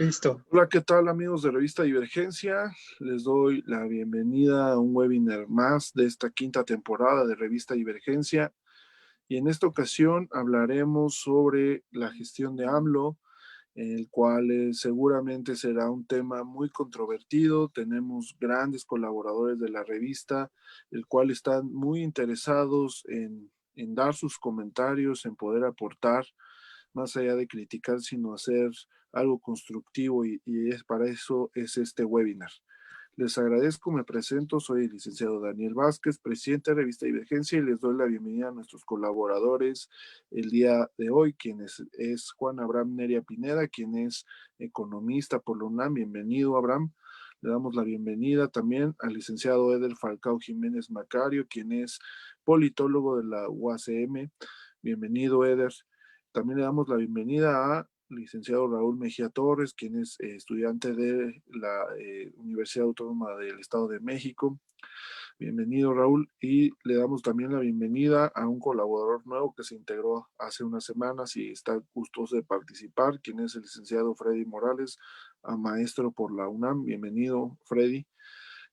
Listo. Hola, ¿qué tal amigos de Revista Divergencia? Les doy la bienvenida a un webinar más de esta quinta temporada de Revista Divergencia. Y en esta ocasión hablaremos sobre la gestión de AMLO, el cual seguramente será un tema muy controvertido. Tenemos grandes colaboradores de la revista, el cual están muy interesados en dar sus comentarios, en poder aportar, más allá de criticar, sino hacer algo constructivo y es para eso es este webinar. Les agradezco, me presento, soy el licenciado Daniel Vázquez, presidente de Revista Divergencia, y les doy la bienvenida a nuestros colaboradores el día de hoy, quien es Juan Abraham Neria Pineda, quien es economista por la UNAM. Bienvenido, Abraham. Le damos la bienvenida también al licenciado Eder Falcao Jiménez Macario, quien es politólogo de la UACM. Bienvenido, Eder. También le damos la bienvenida a licenciado Raúl Mejía Torres, quien es estudiante de la Universidad Autónoma del Estado de México. Bienvenido, Raúl. Y le damos también la bienvenida a un colaborador nuevo que se integró hace unas semanas y está gustoso de participar, quien es el licenciado Freddy Morales, maestro por la UNAM. Bienvenido, Freddy.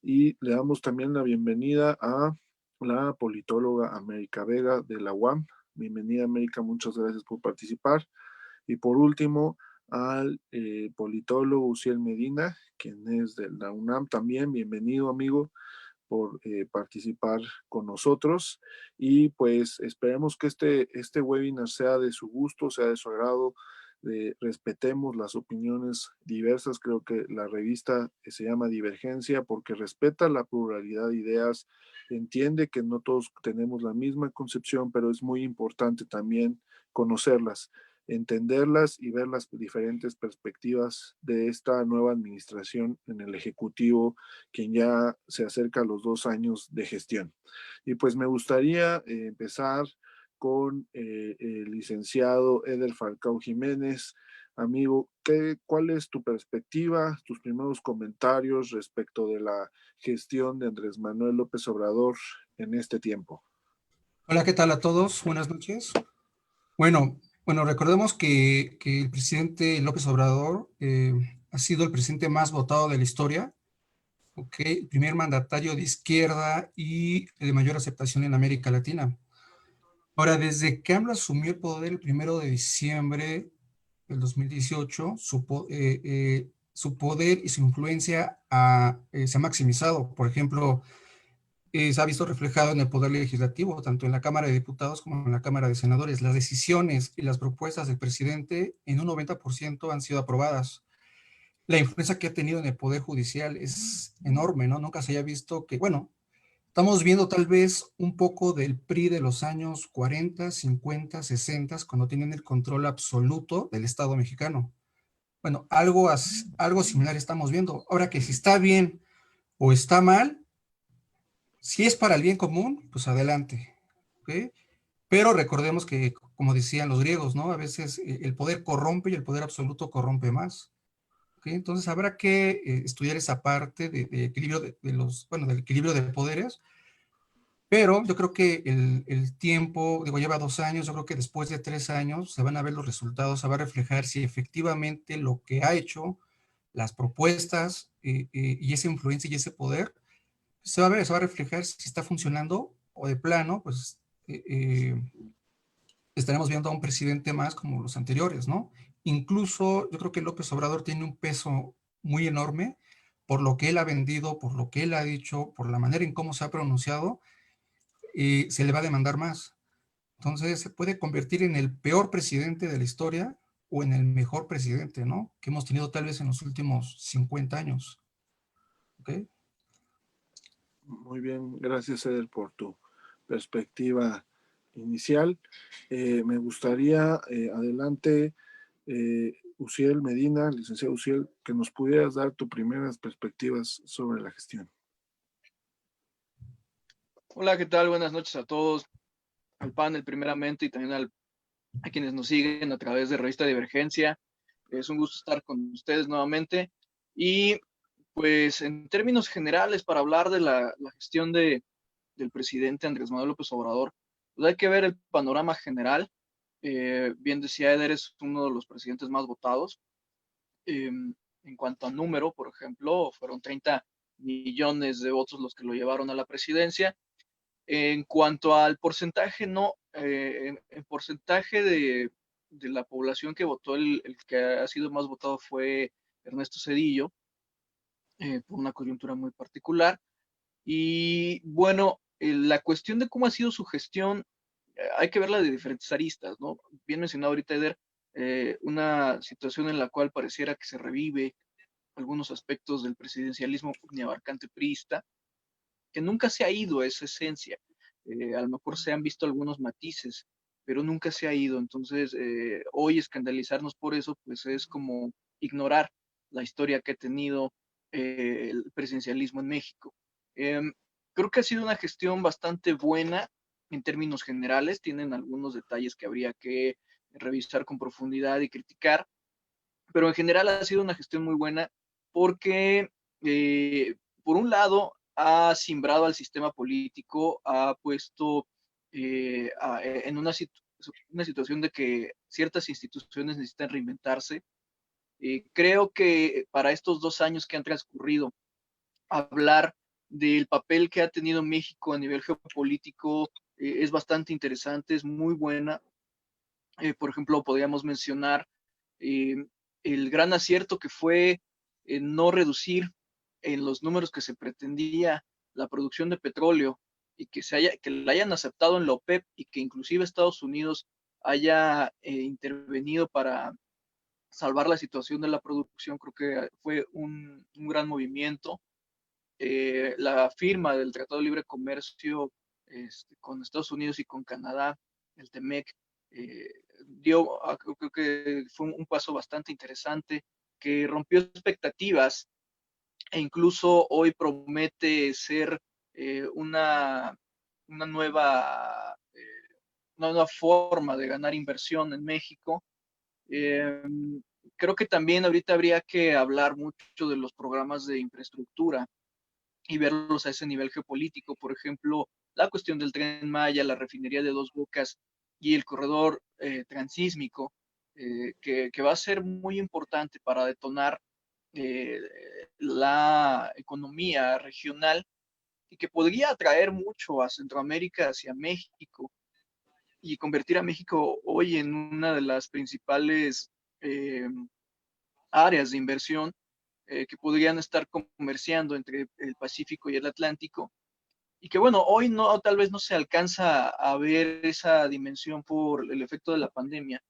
Y le damos también la bienvenida a la politóloga América Vega de la UAM. Bienvenida, América, muchas gracias por participar. Y por último, al politólogo Uciel Medina, quien es de la UNAM también. Bienvenido, amigo, por participar con nosotros. Y pues esperemos que este webinar sea de su gusto, sea de su agrado. Respetemos las opiniones diversas. Creo que la revista se llama Divergencia porque respeta la pluralidad de ideas, entiende que no todos tenemos la misma concepción, pero es muy importante también conocerlas, entenderlas y ver las diferentes perspectivas de esta nueva administración en el Ejecutivo, quien ya se acerca a los 2 años de gestión. Y pues me gustaría empezar con el licenciado Eder Falcao Jiménez. Amigo, ¿cuál es tu perspectiva, tus primeros comentarios respecto de la gestión de Andrés Manuel López Obrador en este tiempo? Hola, ¿qué tal a todos? Buenas noches. Bueno, recordemos que el presidente López Obrador ha sido el presidente más votado de la historia, ¿ok? El primer mandatario de izquierda y de mayor aceptación en América Latina. Ahora, desde que AMLO asumió el poder el 1 de diciembre del 2018, su poder y su influencia se ha maximizado. Por ejemplo, se ha visto reflejado en el poder legislativo, tanto en la Cámara de Diputados como en la Cámara de Senadores. Las decisiones y las propuestas del presidente en un 90% han sido aprobadas. La influencia que ha tenido en el Poder Judicial es enorme, ¿no? Nunca se haya visto que, bueno, estamos viendo tal vez un poco del PRI de los años 40, 50, 60, cuando tienen el control absoluto del Estado mexicano. Bueno, algo similar estamos viendo. Ahora que si está bien o está mal, si es para el bien común, pues adelante, ¿ok? Pero recordemos que, como decían los griegos, ¿no? A veces el poder corrompe y el poder absoluto corrompe más, ¿ok? Entonces habrá que estudiar esa parte de equilibrio bueno, del equilibrio de poderes, pero yo creo que el tiempo, digo, lleva 2 años, yo creo que después de 3 años se van a ver los resultados, se va a reflejar si efectivamente lo que ha hecho, las propuestas y esa influencia y ese poder se va a ver, se va a reflejar si está funcionando o de plano, pues estaremos viendo a un presidente más como los anteriores, ¿no? Incluso yo creo que López Obrador tiene un peso muy enorme por lo que él ha vendido, por lo que él ha dicho, por la manera en cómo se ha pronunciado, y se le va a demandar más. Entonces se puede convertir en el peor presidente de la historia o en el mejor presidente, ¿no? Que hemos tenido tal vez en los últimos 50 años. ¿Ok? Muy bien, gracias, Eder, por tu perspectiva inicial. Me gustaría, adelante, Uciel Medina, licenciado Uciel, que nos pudieras dar tus primeras perspectivas sobre la gestión. Hola, ¿qué tal? Buenas noches a todos, al panel primeramente y también a quienes nos siguen a través de Revista Divergencia. Es un gusto estar con ustedes nuevamente. Y pues en términos generales, para hablar de la gestión del presidente Andrés Manuel López Obrador, pues hay que ver el panorama general. Bien decía Eder, es uno de los presidentes más votados. en cuanto a número, por ejemplo, fueron 30 millones de votos los que lo llevaron a la presidencia. En cuanto al porcentaje, no, en porcentaje de la población que votó, el que ha sido más votado fue Ernesto Zedillo, por una coyuntura muy particular. Y bueno, la cuestión de cómo ha sido su gestión, hay que verla de diferentes aristas, ¿no? Bien mencionado ahorita, Eder, una situación en la cual pareciera que se revive algunos aspectos del presidencialismo abarcante priista, que nunca se ha ido a esa esencia. A lo mejor se han visto algunos matices, pero nunca se ha ido. Entonces, hoy escandalizarnos por eso, pues es como ignorar la historia que ha tenido el presidencialismo en México. Eh, Creo que ha sido una gestión bastante buena en términos generales. Tienen algunos detalles que habría que revisar con profundidad y criticar, pero en general ha sido una gestión muy buena porque, por un lado, ha simbrado al sistema político, ha puesto en una situación de que ciertas instituciones necesitan reinventarse. Creo que para estos 2 años que han transcurrido, hablar del papel que ha tenido México a nivel geopolítico es bastante interesante, es muy buena. Por ejemplo, podríamos mencionar eh, el gran acierto que fue no reducir en los números que se pretendía la producción de petróleo y que la hayan aceptado en la OPEP y que inclusive Estados Unidos haya intervenido para salvar la situación de la producción. Creo que fue un gran movimiento. La firma del Tratado de Libre Comercio con Estados Unidos y con Canadá, el TEMEC, eh, creo que fue un paso bastante interesante que rompió expectativas e incluso hoy promete ser una nueva, una nueva forma de ganar inversión en México. Eh, Creo que también ahorita habría que hablar mucho de los programas de infraestructura y verlos a ese nivel geopolítico. Por ejemplo, la cuestión del Tren Maya, la refinería de Dos Bocas y el corredor transísmico, que va a ser muy importante para detonar eh, la economía regional y que podría atraer mucho a Centroamérica hacia México y convertir a México hoy en una de las principales eh, áreas de inversión que podrían estar comerciando entre el Pacífico y el Atlántico, y que bueno, hoy no, tal vez no se alcanza a ver esa dimensión por el efecto de la pandemia.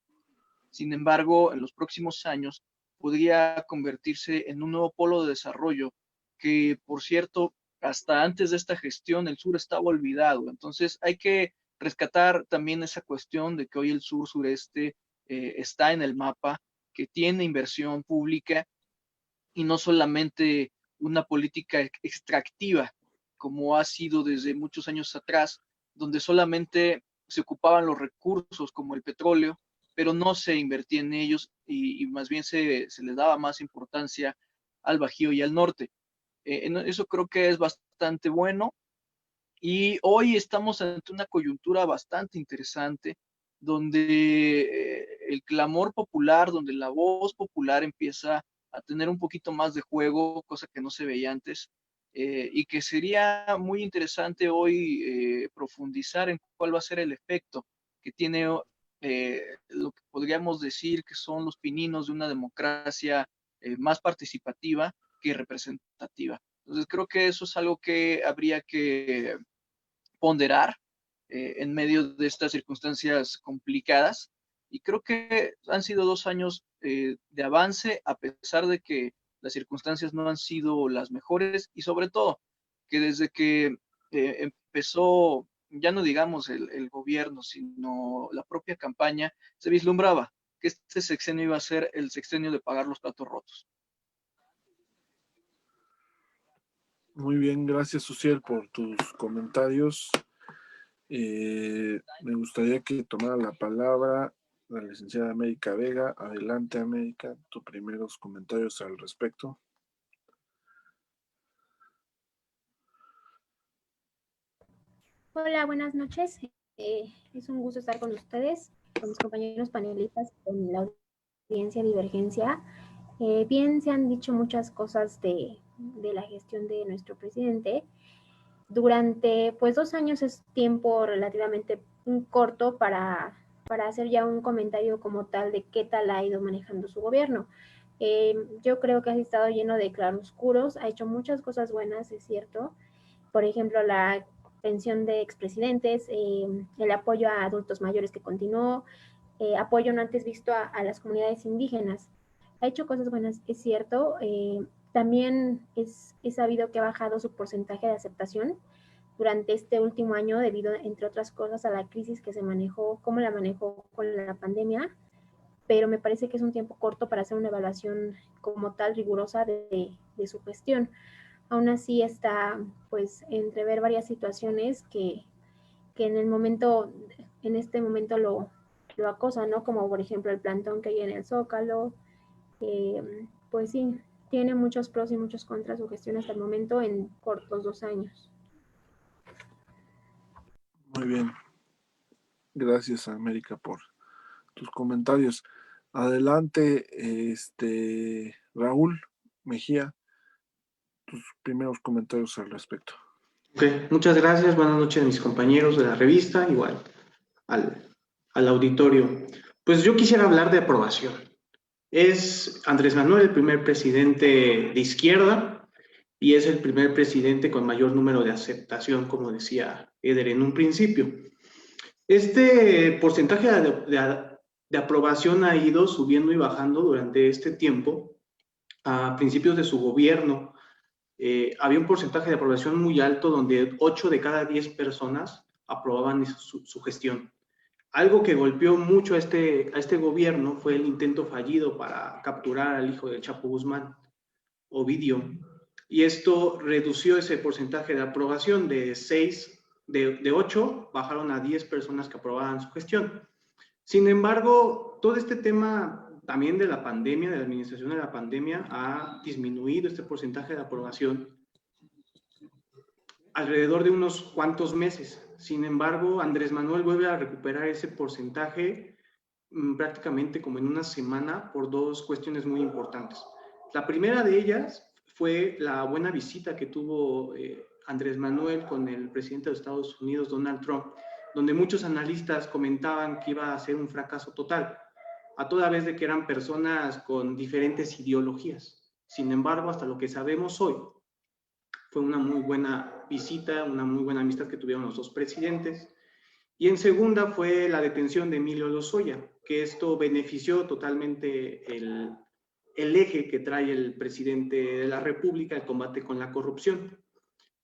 Sin embargo, en los próximos años podría convertirse en un nuevo polo de desarrollo que, por cierto, hasta antes de esta gestión el sur estaba olvidado. Entonces hay que rescatar también esa cuestión de que hoy el sur sureste está en el mapa, que tiene inversión pública y no solamente una política extractiva, como ha sido desde muchos años atrás, donde solamente se ocupaban los recursos como el petróleo, pero no se invertía en ellos y más bien se les daba más importancia al Bajío y al norte. Eso creo que es bastante bueno y hoy estamos ante una coyuntura bastante interesante donde el clamor popular, donde la voz popular empieza a tener un poquito más de juego, cosa que no se veía antes, y que sería muy interesante hoy profundizar en cuál va a ser el efecto que tiene lo que podríamos decir que son los pininos de una democracia más participativa que representativa. Entonces creo que eso es algo que habría que ponderar en medio de estas circunstancias complicadas. Y creo que han sido 2 años de avance, a pesar de que las circunstancias no han sido las mejores y sobre todo que desde que empezó, ya no digamos el gobierno, sino la propia campaña, se vislumbraba que este sexenio iba a ser el sexenio de pagar los platos rotos. Muy bien, gracias, Suciel, por tus comentarios. Me gustaría que tomara la palabra la licenciada América Vega. Adelante, América, tus primeros comentarios al respecto. Hola, buenas noches. Es un gusto estar con ustedes, con mis compañeros panelistas, con la audiencia Divergencia. Bien, se han dicho muchas cosas de la gestión de nuestro presidente. Durante pues 2 años es tiempo relativamente corto para hacer ya un comentario como tal de qué tal ha ido manejando su gobierno. Yo creo que ha estado lleno de claroscuros, ha hecho muchas cosas buenas, es cierto. Por ejemplo, la pensión de expresidentes, el apoyo a adultos mayores que continuó, apoyo no antes visto a las comunidades indígenas. Ha hecho cosas buenas, es cierto. También es sabido que ha bajado su porcentaje de aceptación durante este último año debido, entre otras cosas, a la crisis que se manejó, cómo la manejó con la pandemia, pero me parece que es un tiempo corto para hacer una evaluación como tal rigurosa de su gestión. Aún así está, pues, entrever varias situaciones que en este momento lo acosan, ¿no? Como por ejemplo el plantón que hay en el Zócalo. Pues sí, tiene muchos pros y muchos contras su gestión hasta el momento en cortos 2 años. Muy bien. Gracias, América, por tus comentarios. Adelante, Raúl Mejía, tus primeros comentarios al respecto. Ok, muchas gracias. Buenas noches a mis compañeros de la revista, igual al auditorio. Pues yo quisiera hablar de aprobación. Es Andrés Manuel el primer presidente de izquierda y es el primer presidente con mayor número de aceptación, como decía Eder en un principio. Este porcentaje de aprobación ha ido subiendo y bajando durante este tiempo. A principios de su gobierno había un porcentaje de aprobación muy alto donde 8 de cada 10 personas aprobaban su gestión. Algo que golpeó mucho a este gobierno fue el intento fallido para capturar al hijo del Chapo Guzmán, Ovidio, y esto redució ese porcentaje de aprobación de 8, bajaron a 10 personas que aprobaban su gestión. Sin embargo, todo este tema también de la pandemia, de la administración de la pandemia, ha disminuido este porcentaje de aprobación alrededor de unos cuantos meses. Sin embargo, Andrés Manuel vuelve a recuperar ese porcentaje prácticamente como en una semana por dos cuestiones muy importantes. La primera de ellas fue la buena visita que tuvo Andrés Manuel con el presidente de Estados Unidos, Donald Trump, donde muchos analistas comentaban que iba a ser un fracaso total, a toda vez de que eran personas con diferentes ideologías. Sin embargo, hasta lo que sabemos hoy, fue una muy buena visita, una muy buena amistad que tuvieron los dos presidentes. Y en segunda fue la detención de Emilio Lozoya, que esto benefició totalmente el eje que trae el presidente de la República, el combate con la corrupción.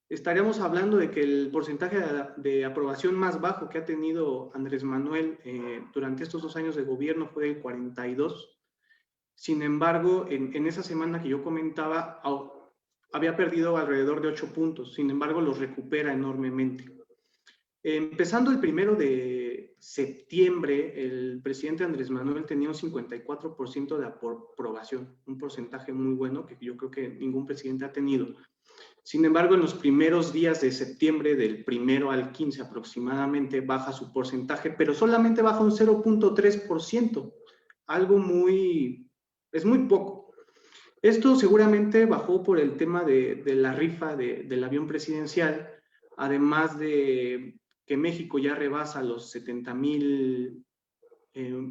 Estaríamos hablando de que el porcentaje de aprobación más bajo que ha tenido Andrés Manuel durante estos 2 años de gobierno fue del 42. Sin embargo, en esa semana que yo comentaba, había perdido alrededor de 8 puntos. Sin embargo, los recupera enormemente. Empezando el 1 de septiembre, el presidente Andrés Manuel tenía un 54% de aprobación, un porcentaje muy bueno que yo creo que ningún presidente ha tenido. Sin embargo, en los primeros días de septiembre, del 1 al 15 aproximadamente, baja su porcentaje, pero solamente baja un 0.3%, algo es muy poco. Esto seguramente bajó por el tema de la rifa del avión presidencial, además de que México ya rebasa los 70,000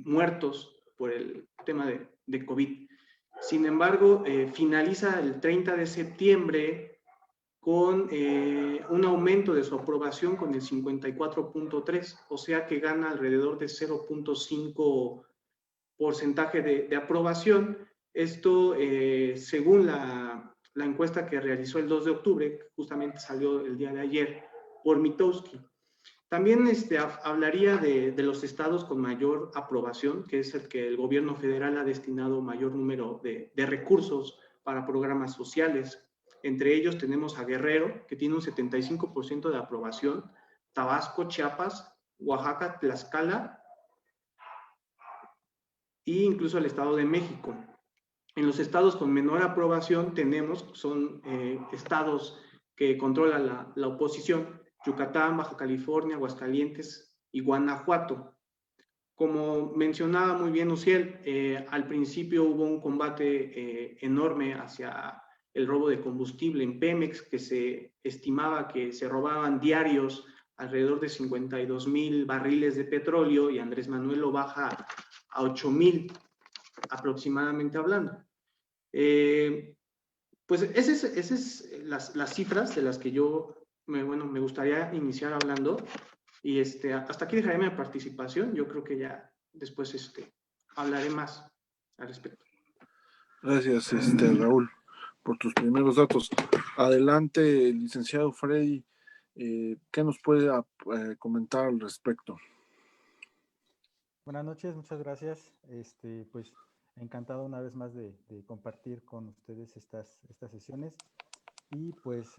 muertos por el tema de COVID. Sin embargo, finaliza el 30 de septiembre con un aumento de su aprobación con el 54.3, o sea que gana alrededor de 0.5 porcentaje de aprobación. Esto, según la encuesta que realizó el 2 de octubre, justamente salió el día de ayer, por Mitowski. También hablaría de los estados con mayor aprobación, que es el que el gobierno federal ha destinado mayor número de recursos para programas sociales. Entre ellos tenemos a Guerrero, que tiene un 75% de aprobación, Tabasco, Chiapas, Oaxaca, Tlaxcala e incluso el Estado de México. En los estados con menor aprobación son estados que controla la oposición, Yucatán, Baja California, Aguascalientes y Guanajuato. Como mencionaba muy bien Uciel, al principio hubo un combate enorme hacia el robo de combustible en Pemex, que se estimaba que se robaban diarios alrededor de 52,000 barriles de petróleo, y Andrés Manuel lo baja a 8,000 aproximadamente hablando. Pues esas es las cifras de las que yo me gustaría iniciar hablando. Y hasta aquí dejaré mi participación. Yo creo que ya después hablaré más al respecto. Gracias, Raúl, por tus primeros datos. Adelante, licenciado Freddy, ¿qué nos puede comentar al respecto? Buenas noches, muchas gracias. Pues encantado una vez más de compartir con ustedes estas sesiones. Y pues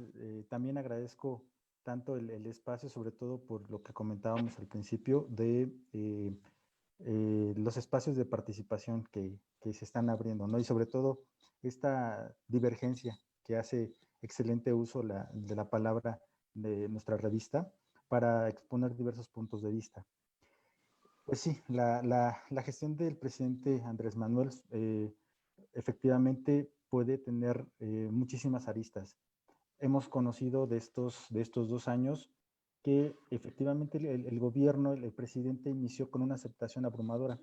también agradezco tanto el espacio, sobre todo por lo que comentábamos al principio, de los espacios de participación que se están abriendo, ¿no? Y sobre todo esta divergencia que hace excelente uso de la palabra de nuestra revista para exponer diversos puntos de vista. Pues sí, la gestión del presidente Andrés Manuel efectivamente puede tener muchísimas aristas. Hemos conocido de estos 2 años que efectivamente el gobierno, el presidente inició con una aceptación abrumadora.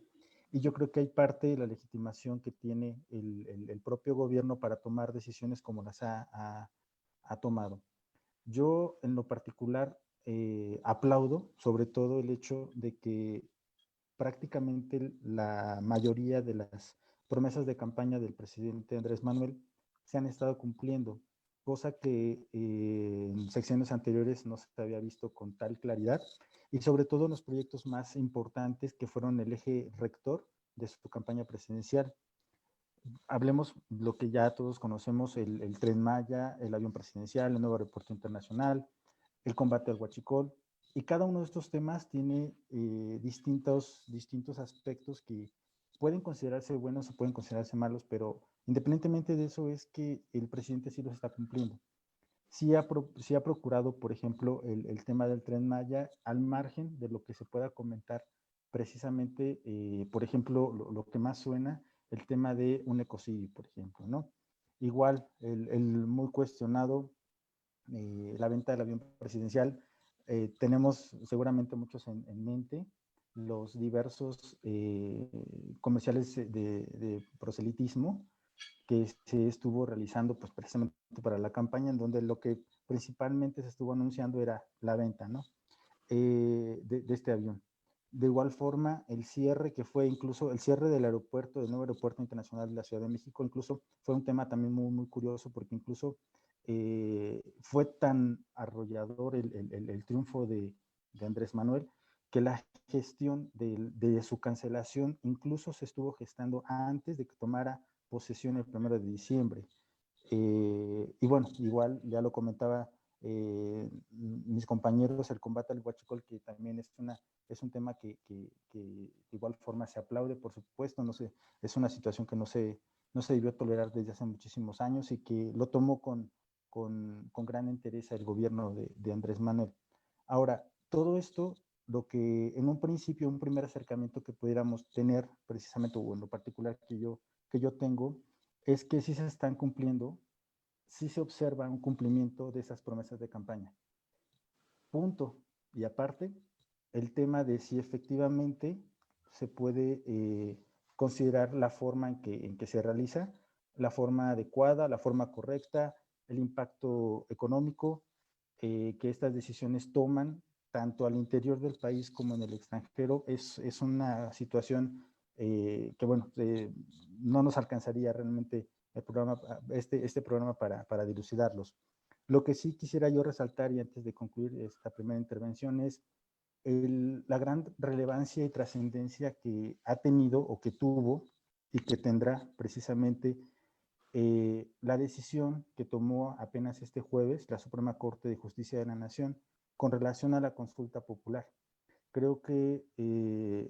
Y yo creo que hay parte de la legitimación que tiene el propio gobierno para tomar decisiones como las ha tomado. Yo en lo particular aplaudo sobre todo el hecho de que prácticamente la mayoría de las promesas de campaña del presidente Andrés Manuel se han estado cumpliendo, cosa que en secciones anteriores no se había visto con tal claridad, y sobre todo en los proyectos más importantes que fueron el eje rector de su campaña presidencial. Hablemos lo que ya todos conocemos, el Tren Maya, el avión presidencial, el nuevo aeropuerto internacional, el combate al huachicol, y cada uno de estos temas tiene distintos aspectos que pueden considerarse buenos o pueden considerarse malos, pero independientemente de eso es que el presidente sí los está cumpliendo. Sí ha procurado, por ejemplo, el tema del Tren Maya, al margen de lo que se pueda comentar precisamente, por ejemplo, lo que más suena, el tema de un ecocidio, por ejemplo, ¿no? Igual, el muy cuestionado, la venta del avión presidencial. Tenemos seguramente muchos en mente los diversos comerciales de proselitismo que se estuvo realizando pues precisamente para la campaña, en donde lo que principalmente se estuvo anunciando era la venta, ¿no? De este avión. De igual forma, el cierre que fue incluso el cierre del aeropuerto, del nuevo aeropuerto internacional de la Ciudad de México, incluso fue un tema también muy, muy curioso, porque incluso fue tan arrollador el triunfo de Andrés Manuel, que la gestión de su cancelación incluso se estuvo gestando antes de que tomara posesión el 1 de diciembre. Y bueno, igual ya lo comentaba mis compañeros, el combate al huachicol, que también es un tema que de igual forma se aplaude, por supuesto. No sé, es una situación que no se debió tolerar desde hace muchísimos años, y que lo tomó con gran interés el gobierno de Andrés Manuel. Ahora, todo esto, lo que en un principio, un primer acercamiento que pudiéramos tener precisamente, o en lo particular que yo tengo, es que sí se están cumpliendo, sí se observa un cumplimiento de esas promesas de campaña. Punto. Y aparte, el tema de si efectivamente se puede considerar la forma en que se realiza, la forma adecuada, la forma correcta, el impacto económico que estas decisiones toman, tanto al interior del país como en el extranjero, es una situación que, bueno, no nos alcanzaría realmente el programa, este programa para dilucidarlos. Lo que sí quisiera yo resaltar, y antes de concluir esta primera intervención, es la gran relevancia y trascendencia que ha tenido o que tuvo y que tendrá precisamente la decisión que tomó apenas este jueves la Suprema Corte de Justicia de la Nación con relación a la consulta popular. Creo que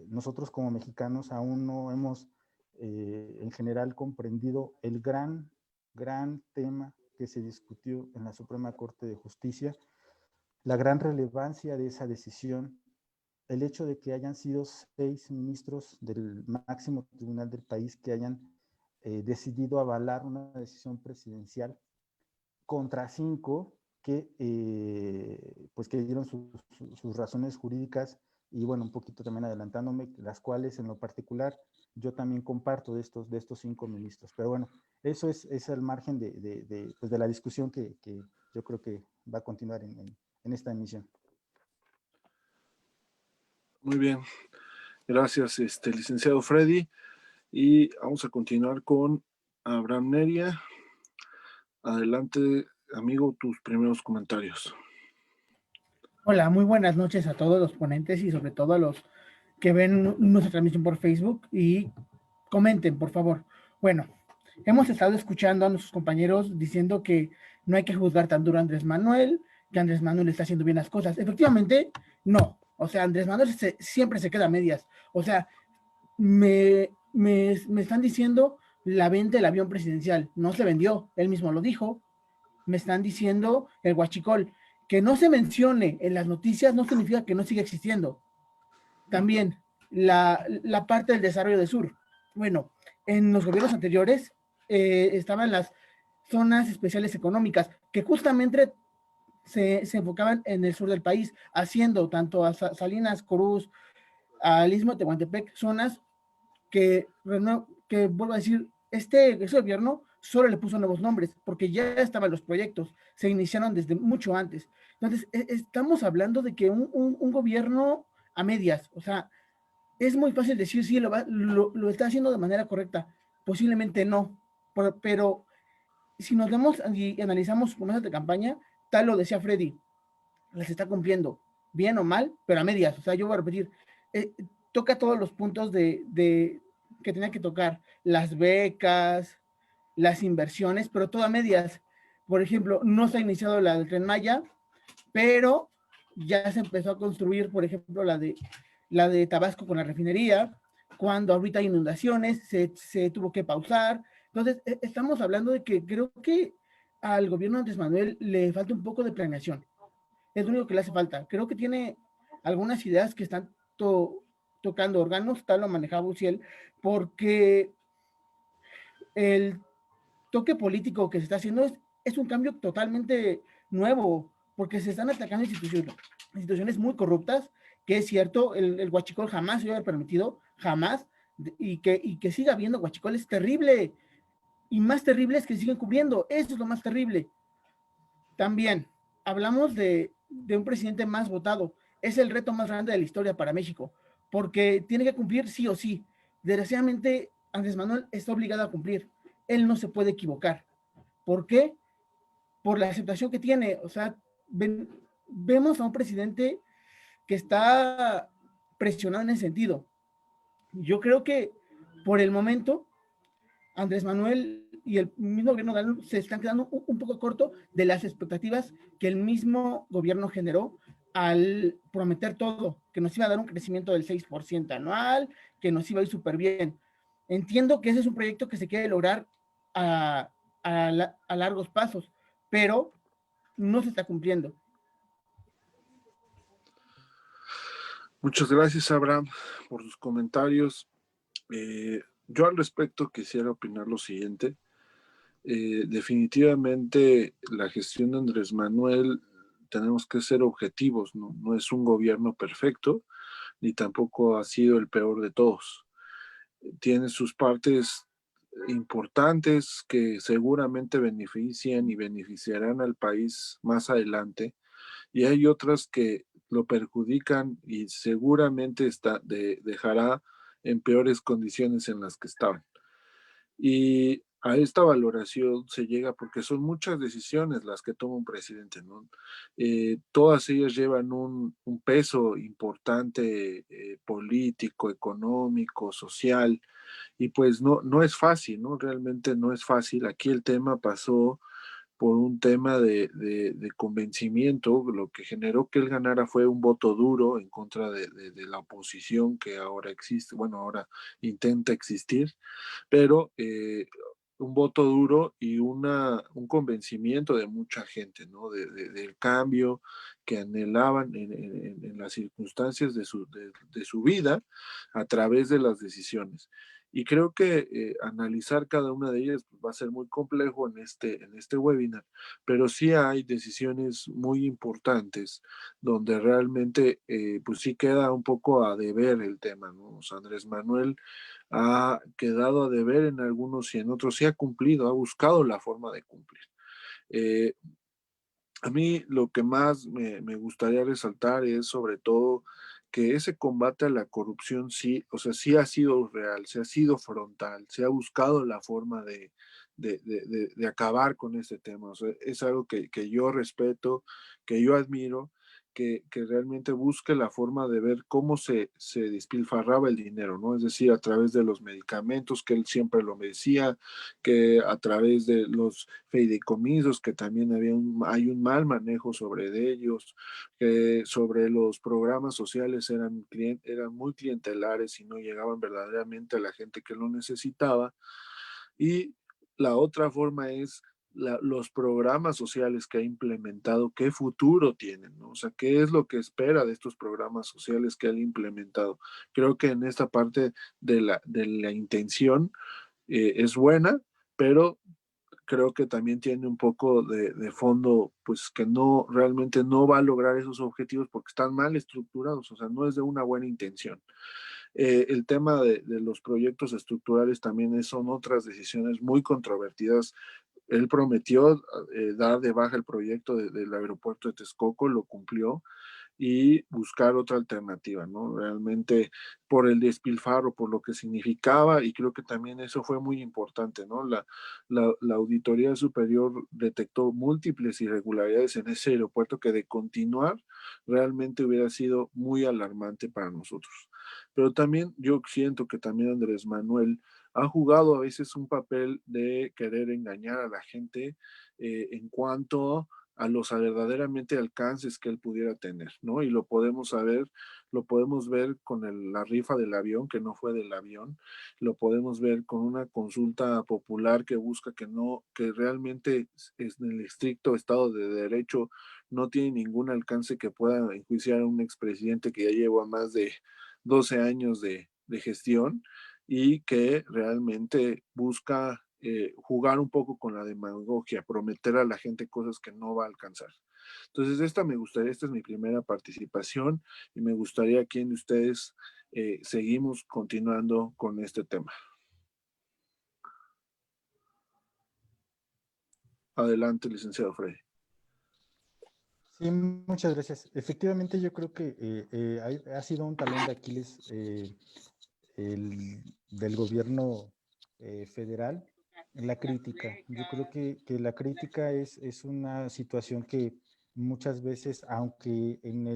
nosotros como mexicanos aún no hemos en general comprendido el gran tema que se discutió en la Suprema Corte de Justicia, la gran relevancia de esa decisión, el hecho de que hayan sido 6 ministros del máximo tribunal del país que hayan decidido avalar una decisión presidencial contra 5 que, pues que dieron sus razones jurídicas y bueno, un poquito también adelantándome, las cuales en lo particular yo también comparto de estos 5 ministros. Pero bueno, eso es el margen pues de la discusión que yo creo que va a continuar en esta emisión. Muy bien, gracias, licenciado Freddy. Y vamos a continuar con Abraham Neria. Adelante, amigo, tus primeros comentarios. Hola, muy buenas noches a todos los ponentes y sobre todo a los que ven nuestra transmisión por Facebook y comenten, por favor. Bueno, hemos estado escuchando a nuestros compañeros diciendo que no hay que juzgar tan duro a Andrés Manuel, que Andrés Manuel está haciendo bien las cosas. Efectivamente, no. O sea, Andrés Manuel siempre se queda a medias. O sea, me están diciendo la venta del avión presidencial. No se vendió, él mismo lo dijo. Me están diciendo el huachicol. Que no se mencione en las noticias no significa que no siga existiendo. También la parte del desarrollo del sur. Bueno, en los gobiernos anteriores estaban las zonas especiales económicas que justamente se enfocaban en el sur del país, haciendo tanto a Salinas, Corús, al Istmo de Tehuantepec, zonas que vuelvo a decir, este gobierno solo le puso nuevos nombres, porque ya estaban los proyectos, se iniciaron desde mucho antes. Entonces, estamos hablando de que un gobierno a medias, o sea, es muy fácil decir sí, lo está haciendo de manera correcta, posiblemente no, pero si nos vemos y analizamos promesas de campaña, tal lo decía Freddy, las está cumpliendo, bien o mal, pero a medias. O sea, yo voy a repetir, toca todos los puntos que tenía que tocar, las becas, las inversiones, pero todo a medias. Por ejemplo, no se ha iniciado la del Tren Maya, pero ya se empezó a construir, por ejemplo, la de Tabasco con la refinería, cuando ahorita hay inundaciones, se tuvo que pausar. Entonces, estamos hablando de que creo que al gobierno de Andrés Manuel le falta un poco de planeación. Es lo único que le hace falta. Creo que tiene algunas ideas que están tocando órganos, tal lo manejaba Uciel, porque el toque político que se está haciendo es un cambio totalmente nuevo, porque se están atacando instituciones muy corruptas, que es cierto, el huachicol jamás se hubiera permitido, jamás, y que siga habiendo huachicol es terrible, y más terrible es que siguen cubriendo, eso es lo más terrible. También hablamos de un presidente más votado. Es el reto más grande de la historia para México, porque tiene que cumplir sí o sí. Desgraciadamente, Andrés Manuel está obligado a cumplir. Él no se puede equivocar. ¿Por qué? Por la aceptación que tiene. O sea, vemos a un presidente que está presionado en ese sentido. Yo creo que por el momento Andrés Manuel y el mismo gobierno de se están quedando un poco corto de las expectativas que el mismo gobierno generó al prometer todo, que nos iba a dar un crecimiento del 6% anual, que nos iba a ir súper bien. Entiendo que ese es un proyecto que se quiere lograr a largos pasos, pero no se está cumpliendo. Muchas gracias, Abraham, por sus comentarios. Yo al respecto quisiera opinar lo siguiente. Definitivamente la gestión de Andrés Manuel tenemos que ser objetivos, ¿no? No es un gobierno perfecto, ni tampoco ha sido el peor de todos. Tiene sus partes importantes que seguramente benefician y beneficiarán al país más adelante, y hay otras que lo perjudican y seguramente dejará en peores condiciones en las que estaban. Y a esta valoración se llega porque son muchas decisiones las que toma un presidente, ¿no? Todas ellas llevan un peso importante político, económico, social, y pues no es fácil, ¿no? Realmente no es fácil. Aquí el tema pasó por un tema de convencimiento. Lo que generó que él ganara fue un voto duro en contra de la oposición que ahora existe, bueno, ahora intenta existir, pero un voto duro y un convencimiento de mucha gente, ¿no? Del cambio que anhelaban en las circunstancias de su vida a través de las decisiones. Y creo que analizar cada una de ellas pues, va a ser muy complejo en este webinar, pero sí hay decisiones muy importantes donde realmente pues sí queda un poco a deber el tema, ¿no? O sea, Andrés Manuel ha quedado a deber en algunos y en otros sí ha cumplido, ha buscado la forma de cumplir. Eh, a mí lo que más me gustaría resaltar es sobre todo que ese combate a la corrupción sí, o sea, sí ha sido real, se ha sido frontal, se ha buscado la forma de acabar con este tema. O sea, es algo que yo respeto, que yo admiro, que realmente busque la forma de ver cómo se despilfarraba el dinero, ¿no? Es decir, a través de los medicamentos, que él siempre lo decía, que a través de los fideicomisos, que también hay un mal manejo sobre de ellos, que sobre los programas sociales eran muy clientelares y no llegaban verdaderamente a la gente que lo necesitaba. Y la otra forma es los programas sociales que ha implementado, qué futuro tienen, ¿no? O sea, qué es lo que espera de estos programas sociales que han implementado. Creo que en esta parte de la intención es buena, pero creo que también tiene un poco de fondo, pues que no, realmente no va a lograr esos objetivos porque están mal estructurados, o sea, no es de una buena intención. El tema de los proyectos estructurales también son otras decisiones muy controvertidas. Él prometió dar de baja el proyecto del aeropuerto de Texcoco, lo cumplió, y buscar otra alternativa, ¿no? Realmente por el despilfarro, por lo que significaba, y creo que también eso fue muy importante, ¿no? La Auditoría Superior detectó múltiples irregularidades en ese aeropuerto que de continuar realmente hubiera sido muy alarmante para nosotros. Pero también yo siento que también Andrés Manuel ha jugado a veces un papel de querer engañar a la gente en cuanto a los verdaderamente alcances que él pudiera tener, ¿no? Y lo podemos saber, lo podemos ver con la rifa del avión, que no fue del avión, lo podemos ver con una consulta popular que busca que realmente es en el estricto Estado de Derecho no tiene ningún alcance que pueda enjuiciar a un expresidente que ya lleva más de 12 años de gestión y que realmente busca jugar un poco con la demagogia, prometer a la gente cosas que no va a alcanzar. Entonces, esta es mi primera participación y me gustaría quién de ustedes seguimos continuando con este tema. Adelante, licenciado Freddy. Sí, muchas gracias. Efectivamente, yo creo que ha sido un talón de Aquiles del gobierno federal, la crítica. Yo creo que la crítica es una situación que muchas veces, aunque en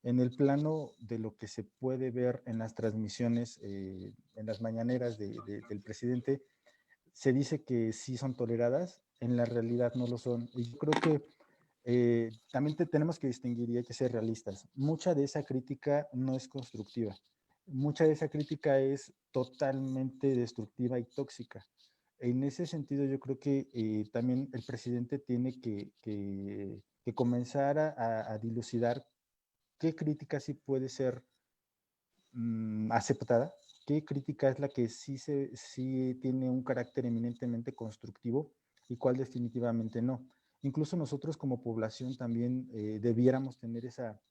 el plano de lo que se puede ver en las transmisiones, en las mañaneras del presidente, se dice que sí son toleradas, en la realidad no lo son. Y yo creo que también tenemos que distinguir y hay que ser realistas. Mucha de esa crítica no es constructiva. Mucha de esa crítica es totalmente destructiva y tóxica. En ese sentido, yo creo que también el presidente tiene que comenzar a dilucidar qué crítica sí puede ser aceptada, qué crítica es la que sí tiene un carácter eminentemente constructivo y cuál definitivamente no. Incluso nosotros como población también debiéramos tener esa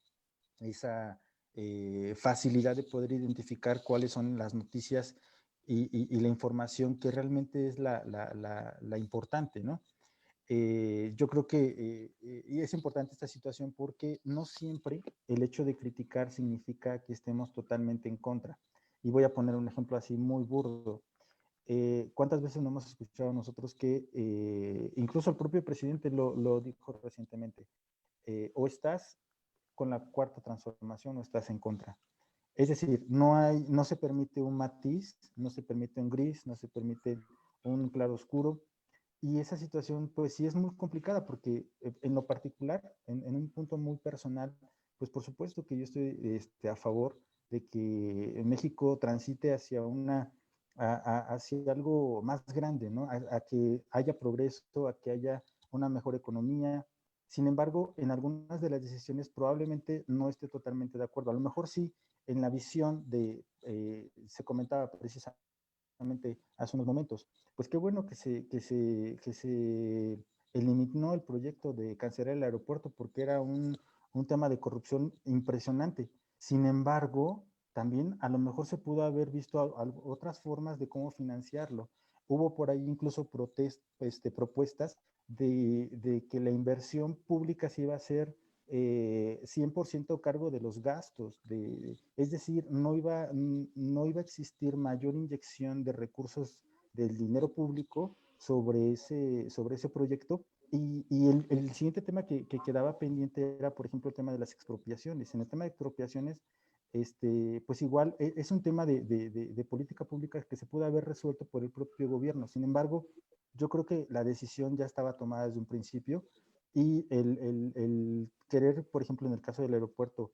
facilidad de poder identificar cuáles son las noticias y la información que realmente es la importante, ¿no? Yo creo que y es importante esta situación porque no siempre el hecho de criticar significa que estemos totalmente en contra. Y voy a poner un ejemplo así muy burdo. ¿Cuántas veces no hemos escuchado nosotros que incluso el propio presidente lo dijo recientemente? O estás con la cuarta transformación o estás en contra. Es decir, no se permite un matiz, no se permite un gris, no se permite un claro oscuro. Y esa situación, pues sí es muy complicada porque en lo particular, en un punto muy personal, pues por supuesto que yo estoy a favor de que México transite hacia una hacia algo más grande, ¿no? A que haya progreso, a que haya una mejor economía. Sin embargo, en algunas de las decisiones probablemente no esté totalmente de acuerdo. A lo mejor sí, en la visión de, se comentaba precisamente hace unos momentos, pues qué bueno que se eliminó el proyecto de cancelar el aeropuerto porque era un tema de corrupción impresionante. Sin embargo, también a lo mejor se pudo haber visto otras formas de cómo financiarlo. Hubo por ahí incluso propuestas de que la inversión pública se iba a hacer 100% cargo de los gastos, es decir, no iba a existir mayor inyección de recursos del dinero público sobre ese proyecto. Y el siguiente tema que quedaba pendiente era, por ejemplo, el tema de las expropiaciones. En el tema de expropiaciones, pues igual es un tema de política pública que se pudo haber resuelto por el propio gobierno. Sin embargo, yo creo que la decisión ya estaba tomada desde un principio y el querer, por ejemplo, en el caso del aeropuerto,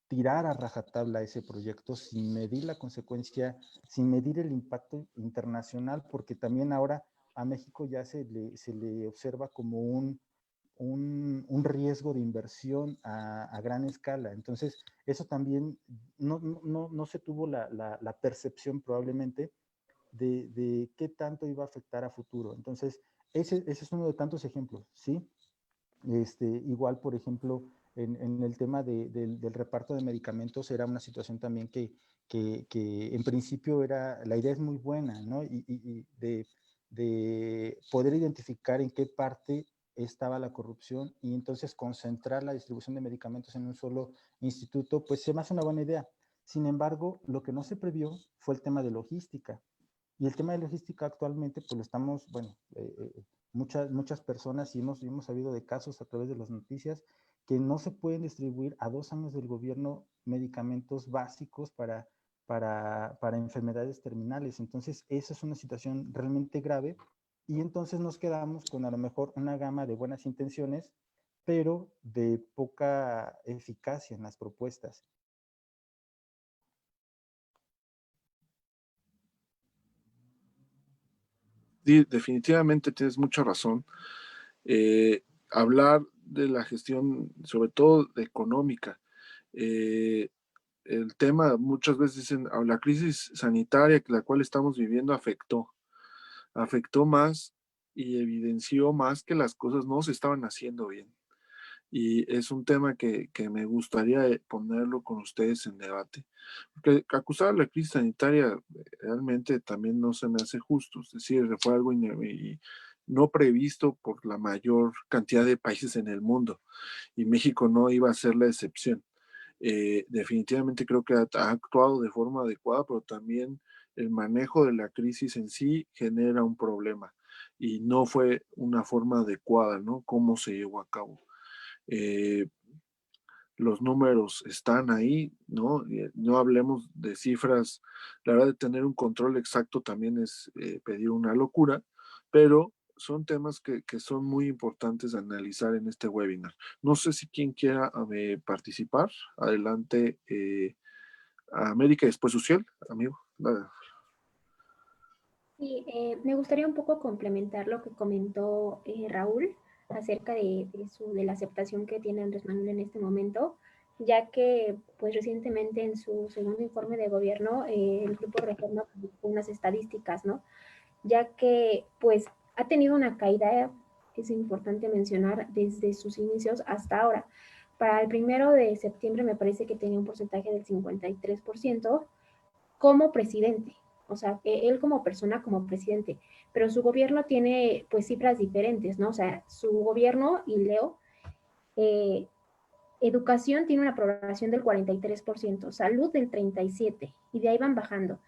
tirar a rajatabla ese proyecto sin medir la consecuencia, sin medir el impacto internacional, porque también ahora a México ya se le observa como un riesgo de inversión a gran escala. Entonces, eso también no se tuvo la percepción probablemente de qué tanto iba a afectar a futuro. Entonces, ese es uno de tantos ejemplos, ¿sí? Igual, por ejemplo, en el tema del reparto de medicamentos era una situación también que en principio la idea es muy buena, ¿no? Y de poder identificar en qué parte estaba la corrupción y entonces concentrar la distribución de medicamentos en un solo instituto, pues se me hace una buena idea. Sin embargo, lo que no se previó fue el tema de logística. Y el tema de logística actualmente, pues lo estamos, bueno, muchas personas y hemos sabido de casos a través de las noticias que no se pueden distribuir a 2 años del gobierno medicamentos básicos para enfermedades terminales. Entonces, esa es una situación realmente grave y entonces nos quedamos con a lo mejor una gama de buenas intenciones, pero de poca eficacia en las propuestas. Sí, definitivamente tienes mucha razón. Hablar de la gestión, sobre todo económica, el tema, muchas veces dicen, la crisis sanitaria la cual estamos viviendo afectó más y evidenció más que las cosas no se estaban haciendo bien. Y es un tema que me gustaría ponerlo con ustedes en debate. Porque acusar a la crisis sanitaria realmente también no se me hace justo. Es decir, fue algo no previsto por la mayor cantidad de países en el mundo. Y México no iba a ser la excepción. Definitivamente creo que ha actuado de forma adecuada, pero también el manejo de la crisis en sí genera un problema y no fue una forma adecuada, ¿no? Cómo se llevó a cabo. Eh, los números están ahí, ¿no? No hablemos de cifras, la verdad de tener un control exacto también es pedir una locura, pero son temas que son muy importantes de analizar en este webinar. No sé si quien quiera participar, adelante, a América y después Uciel, amigo. Sí, me gustaría un poco complementar lo que comentó Raúl acerca de la aceptación que tiene Andrés Manuel en este momento, ya que pues recientemente en su segundo informe de gobierno el Grupo Reforma publicó unas estadísticas, ¿no? Ya que pues ha tenido una caída, es importante mencionar, desde sus inicios hasta ahora. Para el 1 de septiembre me parece que tenía un porcentaje del 53% como presidente, o sea, él como persona, como presidente, pero su gobierno tiene pues cifras diferentes, ¿no? O sea, su gobierno, y leo, eh, educación tiene una aprobación del 43%, salud del 37%, y de ahí van bajando.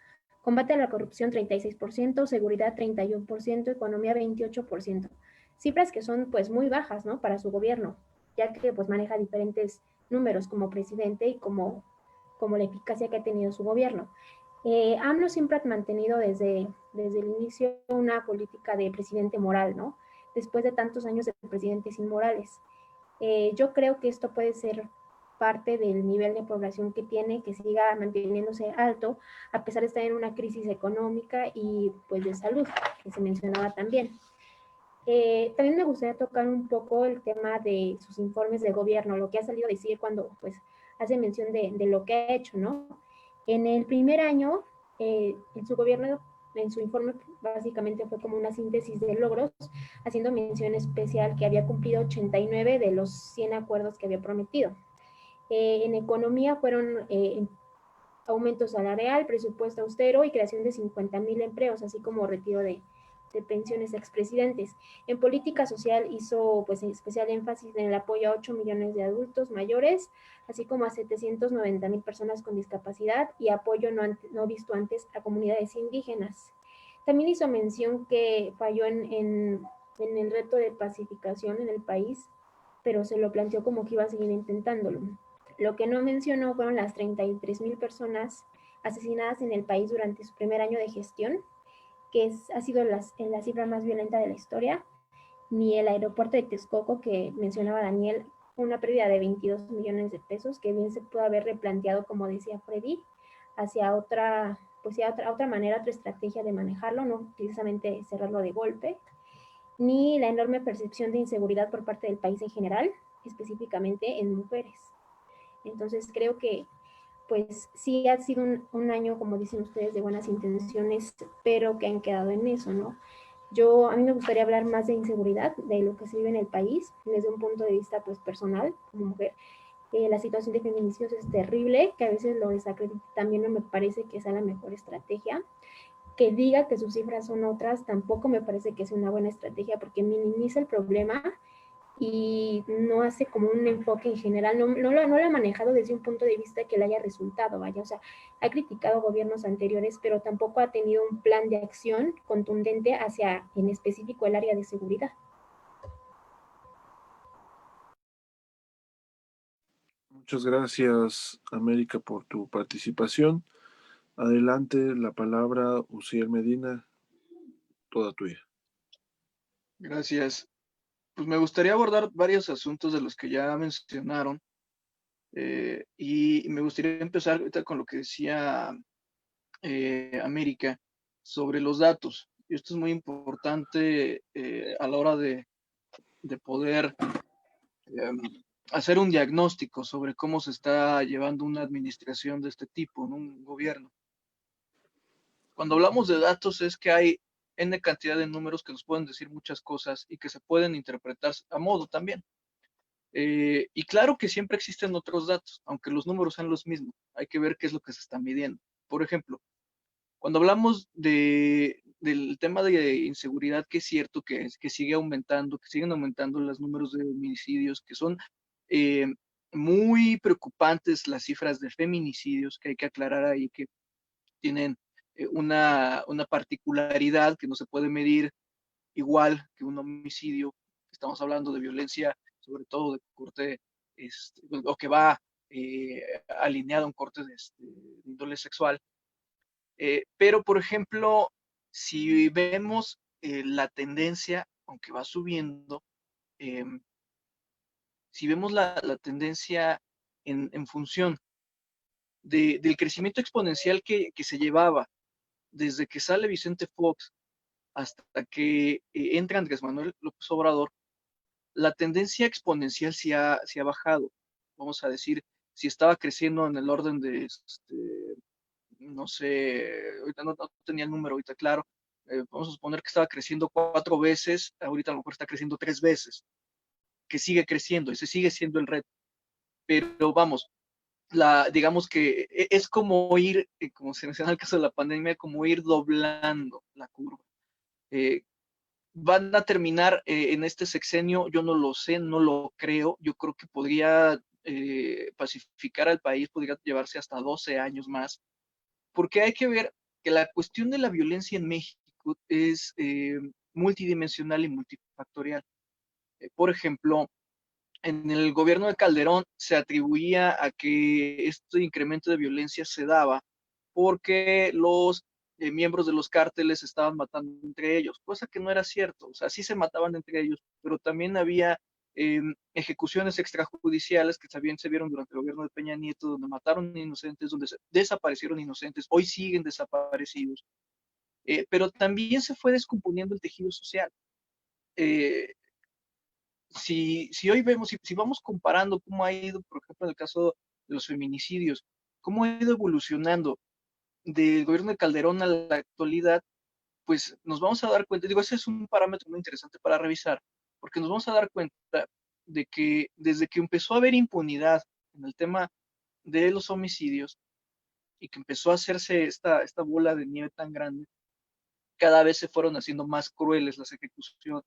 Combate a la corrupción 36%, seguridad 31%, economía 28%. Cifras que son pues muy bajas, ¿no? Para su gobierno, ya que pues maneja diferentes números como presidente y como la eficacia que ha tenido su gobierno. AMLO siempre ha mantenido desde el inicio una política de presidente moral, ¿no? Después de tantos años de presidentes inmorales. Yo creo que esto puede ser parte del nivel de población que tiene, que siga manteniéndose alto, a pesar de estar en una crisis económica y pues de salud, que se mencionaba también. También me gustaría tocar un poco el tema de sus informes de gobierno, lo que ha salido a decir cuando pues hace mención de lo que ha hecho, ¿no? En el primer año, en su gobierno, en su informe básicamente fue como una síntesis de logros, haciendo mención especial que había cumplido 89 de los 100 acuerdos que había prometido. En economía fueron aumento salarial, presupuesto austero y creación de 50,000 empleos, así como retiro de pensiones a expresidentes. En política social hizo pues especial énfasis en el apoyo a 8 millones de adultos mayores, así como a 790,000 personas con discapacidad y apoyo no visto antes a comunidades indígenas. También hizo mención que falló en el reto de pacificación en el país, pero se lo planteó como que iba a seguir intentándolo. Lo que no mencionó fueron las 33,000 personas asesinadas en el país durante su primer año de gestión, que ha sido la cifra más violenta de la historia, ni el aeropuerto de Texcoco, que mencionaba Daniel, una pérdida de 22 millones de pesos, que bien se pudo haber replanteado, como decía Freddy, hacia otra, pues ya otra manera, otra estrategia de manejarlo, no precisamente cerrarlo de golpe, ni la enorme percepción de inseguridad por parte del país en general, específicamente en mujeres. Entonces creo que pues sí ha sido un año, como dicen ustedes, de buenas intenciones, pero que han quedado en eso, ¿no? A mí me gustaría hablar más de inseguridad, de lo que se vive en el país, desde un punto de vista pues personal, como mujer. La situación de feminicidios es terrible, que a veces lo desacredita, también no me parece que sea la mejor estrategia. Que diga que sus cifras son otras, tampoco me parece que sea una buena estrategia, porque minimiza el problema y no hace como un enfoque en general, no lo ha manejado desde un punto de vista que le haya resultado, vaya, o sea, ha criticado gobiernos anteriores, pero tampoco ha tenido un plan de acción contundente hacia, en específico, el área de seguridad. Muchas gracias, América, por tu participación. Adelante, la palabra, Uziel Medina, toda tuya. Gracias. Pues me gustaría abordar varios asuntos de los que ya mencionaron, y me gustaría empezar ahorita con lo que decía América sobre los datos. Y esto es muy importante a la hora de poder hacer un diagnóstico sobre cómo se está llevando una administración de este tipo, ¿no? Un gobierno. Cuando hablamos de datos es que hay N cantidad de números que nos pueden decir muchas cosas y que se pueden interpretar a modo también. Y claro que siempre existen otros datos, aunque los números sean los mismos. Hay que ver qué es lo que se está midiendo. Por ejemplo, cuando hablamos del tema de inseguridad, que es cierto que sigue aumentando, que siguen aumentando los números de homicidios, que son eh, muy preocupantes las cifras de feminicidios, que hay que aclarar ahí que tienen una particularidad que no se puede medir igual que un homicidio. Estamos hablando de violencia, sobre todo de corte, o que va alineado a un corte de índole sexual. Pero, por ejemplo, si vemos la tendencia, aunque va subiendo, si vemos la tendencia en función del crecimiento exponencial que se llevaba desde que sale Vicente Fox hasta que entra Andrés Manuel López Obrador, la tendencia exponencial sí ha bajado. Vamos a decir, si estaba creciendo en el orden de, no sé, ahorita no tenía el número ahorita claro, vamos a suponer que estaba creciendo 4 veces, ahorita a lo mejor está creciendo 3 veces, que sigue creciendo, ese sigue siendo el reto. Pero vamos, digamos que es como ir, como se menciona en el caso de la pandemia, como ir doblando la curva. Van a terminar en este sexenio, yo no lo sé, no lo creo, yo creo que podría pacificar al país, podría llevarse hasta 12 años más, porque hay que ver que la cuestión de la violencia en México es multidimensional y multifactorial. Por ejemplo, en el gobierno de Calderón se atribuía a que este incremento de violencia se daba porque los miembros de los cárteles estaban matando entre ellos, cosa que no era cierto. O sea, sí se mataban entre ellos, pero también había ejecuciones extrajudiciales que también se vieron durante el gobierno de Peña Nieto, donde mataron inocentes, donde desaparecieron inocentes, hoy siguen desaparecidos. Pero también se fue descomponiendo el tejido social. Si hoy vemos, si vamos comparando cómo ha ido, por ejemplo, en el caso de los feminicidios, cómo ha ido evolucionando del gobierno de Calderón a la actualidad, pues nos vamos a dar cuenta, digo, ese es un parámetro muy interesante para revisar, porque nos vamos a dar cuenta de que desde que empezó a haber impunidad en el tema de los homicidios y que empezó a hacerse esta bola de nieve tan grande, cada vez se fueron haciendo más crueles las ejecuciones.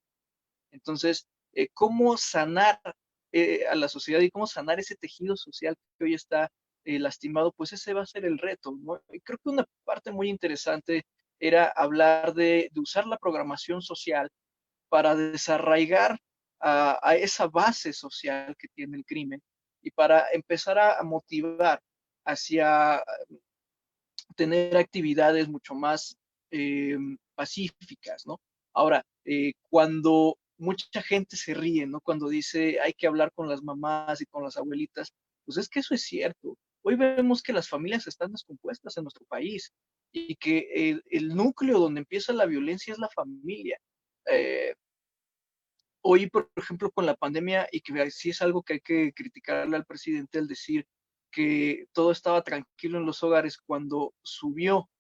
Entonces, ¿cómo sanar a la sociedad y cómo sanar ese tejido social que hoy está lastimado? Pues ese va a ser el reto, ¿no? Y creo que una parte muy interesante era hablar de usar la programación social para desarraigar a esa base social que tiene el crimen y para empezar a motivar hacia tener actividades mucho más pacíficas, ¿no? Ahora, cuando mucha gente se ríe, ¿no? Cuando dice hay que hablar con las mamás y con las abuelitas, pues es que eso es cierto. Hoy vemos que las familias están descompuestas en nuestro país y que el núcleo donde empieza la violencia es la familia. Eh, Hoy, por ejemplo, con la pandemia, y que sí es algo que hay que criticarle al presidente, al decir que todo estaba tranquilo en los hogares, cuando subió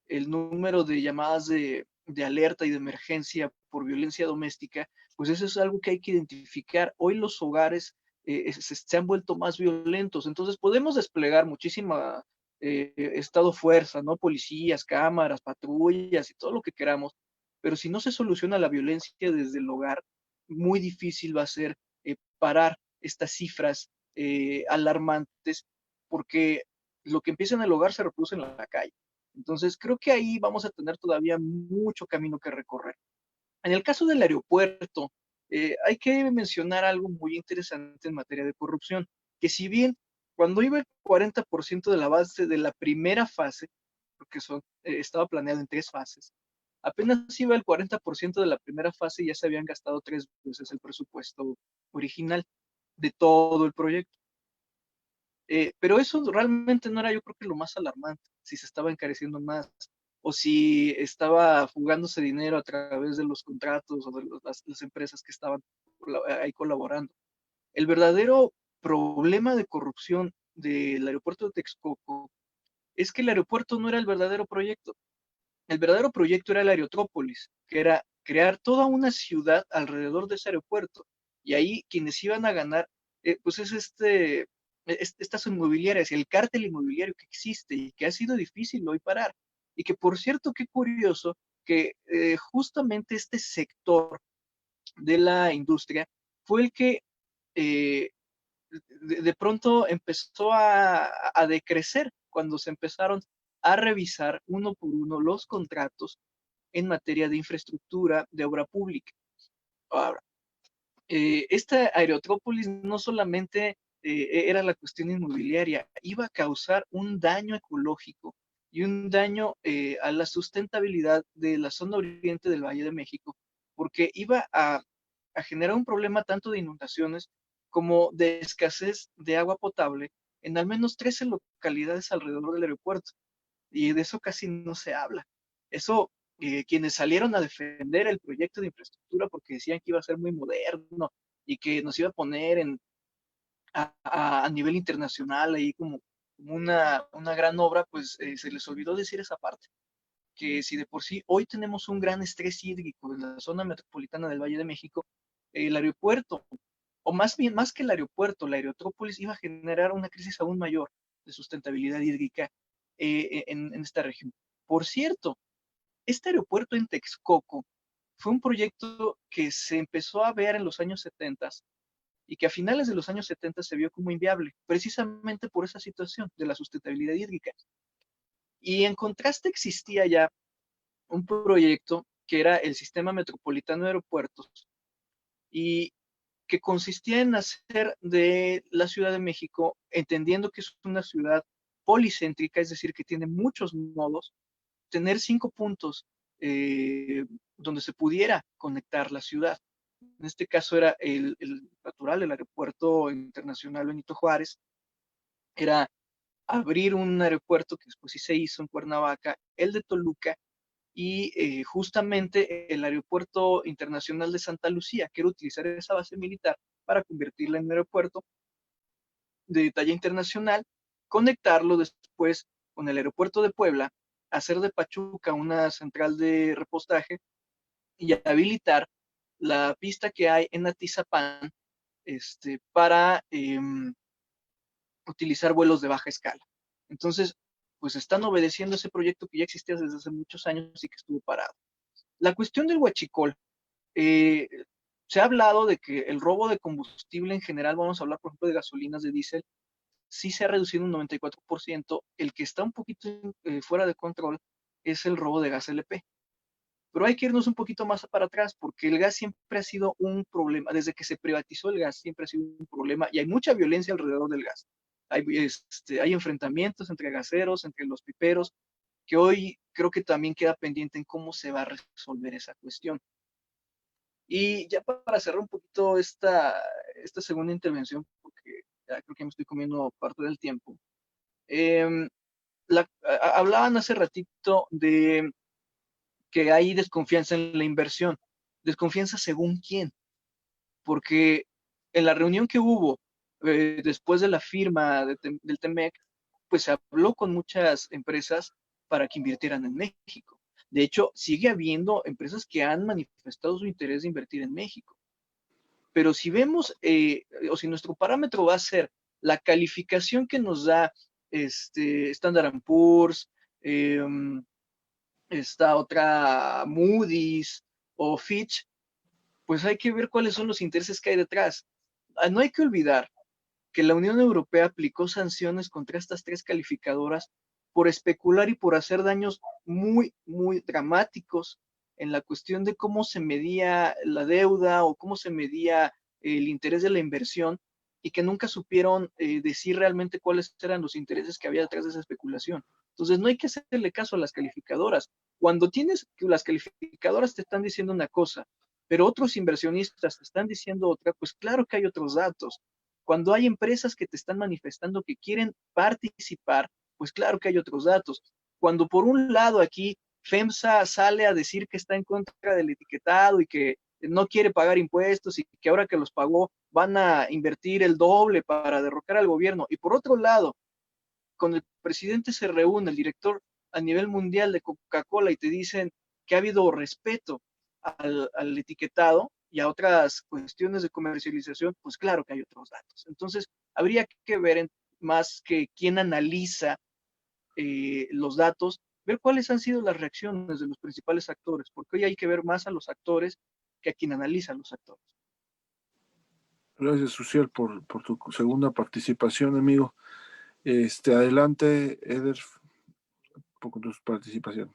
el número de llamadas de alerta y de emergencia por violencia doméstica, pues eso es algo que hay que identificar. Hoy los hogares se han vuelto más violentos, entonces podemos desplegar muchísima estado fuerza, ¿no? Policías, cámaras, patrullas y todo lo que queramos, pero si no se soluciona la violencia desde el hogar, muy difícil va a ser parar estas cifras alarmantes, porque lo que empieza en el hogar se reproduce en la calle. Entonces, creo que ahí vamos a tener todavía mucho camino que recorrer. En el caso del aeropuerto, hay que mencionar algo muy interesante en materia de corrupción, que si bien cuando iba el 40% de la base de la primera fase, porque estaba planeado en 3 fases, apenas iba el 40% de la primera fase y ya se habían gastado 3 veces el presupuesto original de todo el proyecto. Pero eso realmente no era, yo creo que lo más alarmante, si se estaba encareciendo más o si estaba fugándose dinero a través de los contratos o de las empresas que estaban ahí colaborando. El verdadero problema de corrupción del aeropuerto de Texcoco es que el aeropuerto no era el verdadero proyecto. El verdadero proyecto era el Aerotropolis, que era crear toda una ciudad alrededor de ese aeropuerto. Y ahí quienes iban a ganar, pues es estas inmobiliarias, el cártel inmobiliario que existe y que ha sido difícil hoy parar. Y que, por cierto, qué curioso que justamente este sector de la industria fue el que de pronto empezó a decrecer cuando se empezaron a revisar uno por uno los contratos en materia de infraestructura, de obra pública. Ahora, esta Aerotrópolis no solamente era la cuestión inmobiliaria, iba a causar un daño ecológico y un daño a la sustentabilidad de la zona oriente del Valle de México, porque iba a generar un problema tanto de inundaciones como de escasez de agua potable en al menos 13 localidades alrededor del aeropuerto. Y de eso casi no se habla. Eso, quienes salieron a defender el proyecto de infraestructura porque decían que iba a ser muy moderno y que nos iba a poner a nivel internacional ahí como una gran obra, pues se les olvidó decir esa parte, que si de por sí hoy tenemos un gran estrés hídrico en la zona metropolitana del Valle de México, el aeropuerto, o más bien, más que el aeropuerto, la aerotrópolis iba a generar una crisis aún mayor de sustentabilidad hídrica en esta región. Por cierto, este aeropuerto en Texcoco fue un proyecto que se empezó a ver en los años 70 y que a finales de los años 70 se vio como inviable, precisamente por esa situación de la sustentabilidad hídrica. Y en contraste existía ya un proyecto que era el Sistema Metropolitano de Aeropuertos y que consistía en hacer de la Ciudad de México, entendiendo que es una ciudad policéntrica, es decir, que tiene muchos nodos, tener 5 puntos donde se pudiera conectar la ciudad. En este caso era el natural, el Aeropuerto Internacional Benito Juárez. Era abrir un aeropuerto que después sí se hizo en Cuernavaca, el de Toluca, y justamente el Aeropuerto Internacional de Santa Lucía, que era utilizar esa base militar para convertirla en un aeropuerto de talla internacional, conectarlo después con el aeropuerto de Puebla, hacer de Pachuca una central de repostaje y habilitar la pista que hay en Atizapán para utilizar vuelos de baja escala. Entonces, pues están obedeciendo ese proyecto que ya existía desde hace muchos años y que estuvo parado. La cuestión del huachicol, se ha hablado de que el robo de combustible en general, vamos a hablar por ejemplo de gasolinas de diésel, sí se ha reducido un 94%. El que está un poquito fuera de control es el robo de gas LP. Pero hay que irnos un poquito más para atrás, porque el gas siempre ha sido un problema. Desde que se privatizó el gas siempre ha sido un problema y hay mucha violencia alrededor del gas. Hay enfrentamientos entre gaseros, entre los piperos, que hoy creo que también queda pendiente en cómo se va a resolver esa cuestión. Y ya para cerrar un poquito esta segunda intervención, porque ya creo que me estoy comiendo parte del tiempo, hablaban hace ratito de que hay desconfianza en la inversión. ¿Desconfianza según quién? Porque en la reunión que hubo después de la firma del TEMEC, pues se habló con muchas empresas para que invirtieran en México. De hecho, sigue habiendo empresas que han manifestado su interés de invertir en México. Pero si vemos, o si nuestro parámetro va a ser la calificación que nos da Standard & Poor's, esta otra Moody's o Fitch, pues hay que ver cuáles son los intereses que hay detrás. No hay que olvidar que la Unión Europea aplicó sanciones contra estas tres calificadoras por especular y por hacer daños muy, muy dramáticos en la cuestión de cómo se medía la deuda o cómo se medía el interés de la inversión, y que nunca supieron decir realmente cuáles eran los intereses que había detrás de esa especulación. Entonces no hay que hacerle caso a las calificadoras. Cuando tienes que las calificadoras te están diciendo una cosa, pero otros inversionistas te están diciendo otra, pues claro que hay otros datos. Cuando hay empresas que te están manifestando que quieren participar, pues claro que hay otros datos. Cuando por un lado aquí FEMSA sale a decir que está en contra del etiquetado y que no quiere pagar impuestos y que ahora que los pagó van a invertir el doble para derrocar al gobierno, y por otro lado, con el presidente se reúne el director a nivel mundial de Coca-Cola y te dicen que ha habido respeto al etiquetado y a otras cuestiones de comercialización, pues claro que hay otros datos. Entonces, habría que ver más que quién analiza los datos, ver cuáles han sido las reacciones de los principales actores, porque hoy hay que ver más a los actores que a quien analiza los actores. Gracias, Suciel, por tu segunda participación, amigo. Adelante, Eder, con tu participación.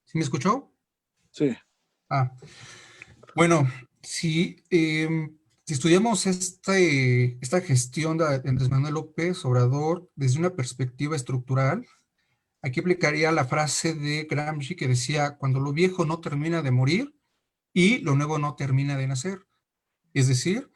¿Sí me escuchó? Sí. Bueno, si estudiamos esta gestión de Andrés Manuel López Obrador desde una perspectiva estructural, aquí aplicaría la frase de Gramsci que decía: cuando lo viejo no termina de morir y lo nuevo no termina de nacer. Es decir,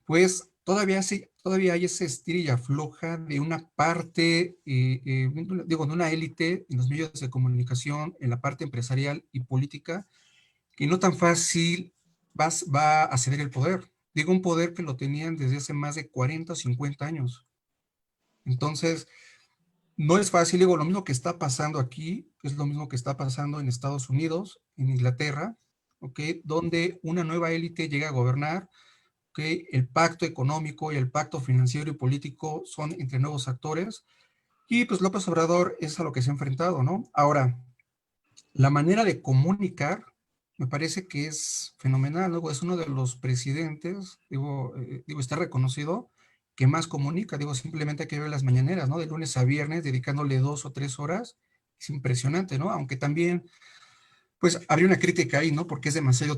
pues todavía hay ese estira y afloja de una parte, de una élite en los medios de comunicación, en la parte empresarial y política, que no tan fácil va a ceder el poder. Digo, un poder que lo tenían desde hace más de 40 o 50 años. Entonces, no es fácil. Digo, lo mismo que está pasando aquí es lo mismo que está pasando en Estados Unidos, en Inglaterra, ¿ok? Donde una nueva élite llega a gobernar, ¿ok? El pacto económico y el pacto financiero y político son entre nuevos actores, y pues López Obrador es a lo que se ha enfrentado, ¿no? Ahora, la manera de comunicar me parece que es fenomenal, ¿no? Es uno de los presidentes, está reconocido, que más comunica. Digo, simplemente hay que ver las mañaneras, ¿no? De lunes a viernes, dedicándole 2 o 3 horas. Es impresionante, ¿no? Aunque también, pues, habría una crítica ahí, ¿no? Porque es demasiado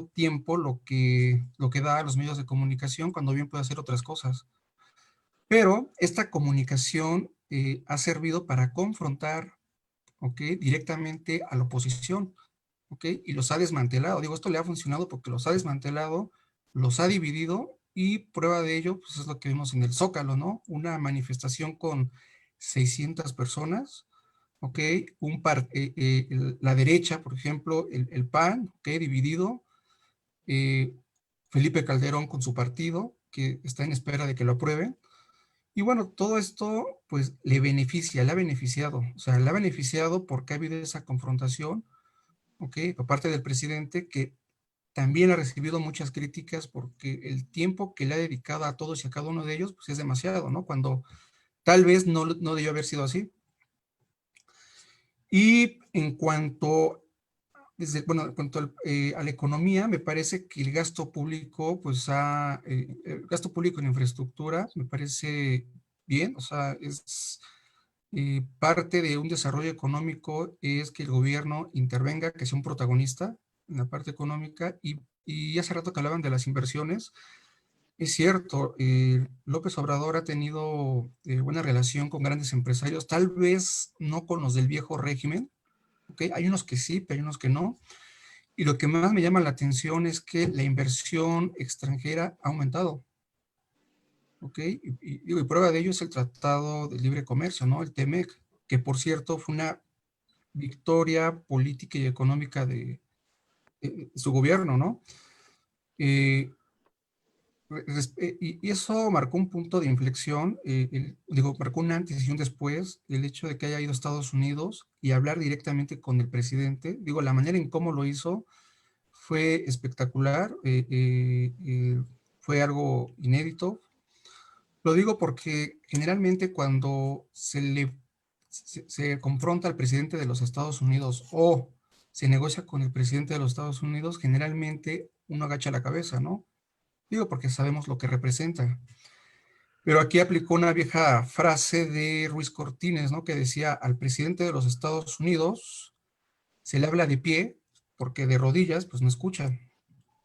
tiempo lo que da a los medios de comunicación, cuando bien puede hacer otras cosas. Pero esta comunicación ha servido para confrontar ¿ok? Directamente a la oposición, ¿ok? Y los ha desmantelado. Digo, esto le ha funcionado porque los ha desmantelado, los ha dividido y prueba de ello, pues es lo que vimos en el Zócalo, ¿no? Una manifestación con 600 personas, ¿ok? La derecha, por ejemplo, el PAN, ¿ok? Dividido. Felipe Calderón con su partido, que está en espera de que lo aprueben. Y bueno, todo esto pues le beneficia, le ha beneficiado, o sea, le ha beneficiado porque ha habido esa confrontación, ¿ok? Por parte del presidente, que también ha recibido muchas críticas porque el tiempo que le ha dedicado a todos y a cada uno de ellos pues es demasiado, ¿no? Cuando tal vez no debió haber sido así. Y en cuanto bueno, en cuanto a la economía, me parece que el gasto público, pues el gasto público en infraestructura me parece bien, o sea, es parte de un desarrollo económico es que el gobierno intervenga, que sea un protagonista en la parte económica y hace rato que hablaban de las inversiones. Es cierto, López Obrador ha tenido buena relación con grandes empresarios, tal vez no con los del viejo régimen, ¿ok? Hay unos que sí, pero hay unos que no. Y lo que más me llama la atención es que la inversión extranjera ha aumentado, ¿ok? Y prueba de ello es el Tratado de Libre Comercio, ¿no? El TEMEC, que por cierto fue una victoria política y económica de su gobierno, ¿no? Eh, y eso marcó un punto de inflexión, marcó un antes y un después, el hecho de que haya ido a Estados Unidos y hablar directamente con el presidente. Digo, la manera en cómo lo hizo fue espectacular, fue algo inédito. Lo digo porque generalmente cuando se confronta al presidente de los Estados Unidos o se negocia con el presidente de los Estados Unidos, generalmente uno agacha la cabeza, ¿no? Digo porque sabemos lo que representa. Pero aquí aplicó una vieja frase de Ruiz Cortines, ¿no? Que decía, al presidente de los Estados Unidos se le habla de pie porque de rodillas, pues no escucha.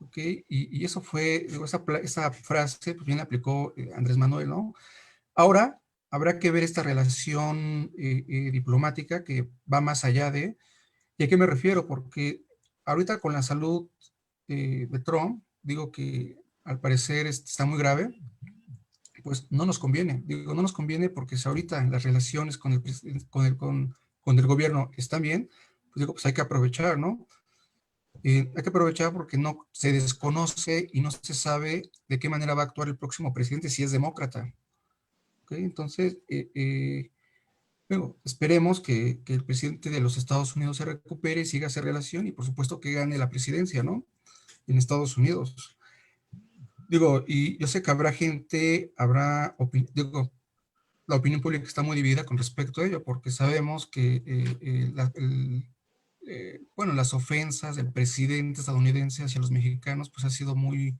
¿Ok? Y eso fue, digo, esa frase pues bien la aplicó Andrés Manuel, ¿no? Ahora habrá que ver esta relación diplomática que va más allá de, ¿y a qué me refiero? Porque ahorita con la salud de Trump, digo que al parecer está muy grave, pues no nos conviene, digo, no nos conviene porque si ahorita las relaciones con el gobierno están bien, pues digo, pues hay que aprovechar, ¿no? Hay que aprovechar porque no se desconoce y no se sabe de qué manera va a actuar el próximo presidente si es demócrata. ¿Okay? Entonces, bueno, esperemos que el presidente de los Estados Unidos se recupere, siga esa relación y por supuesto que gane la presidencia, ¿no? En Estados Unidos. Digo, y yo sé que habrá gente, digo, la opinión pública está muy dividida con respecto a ello, porque sabemos que bueno, las ofensas del presidente estadounidense hacia los mexicanos, pues ha sido muy,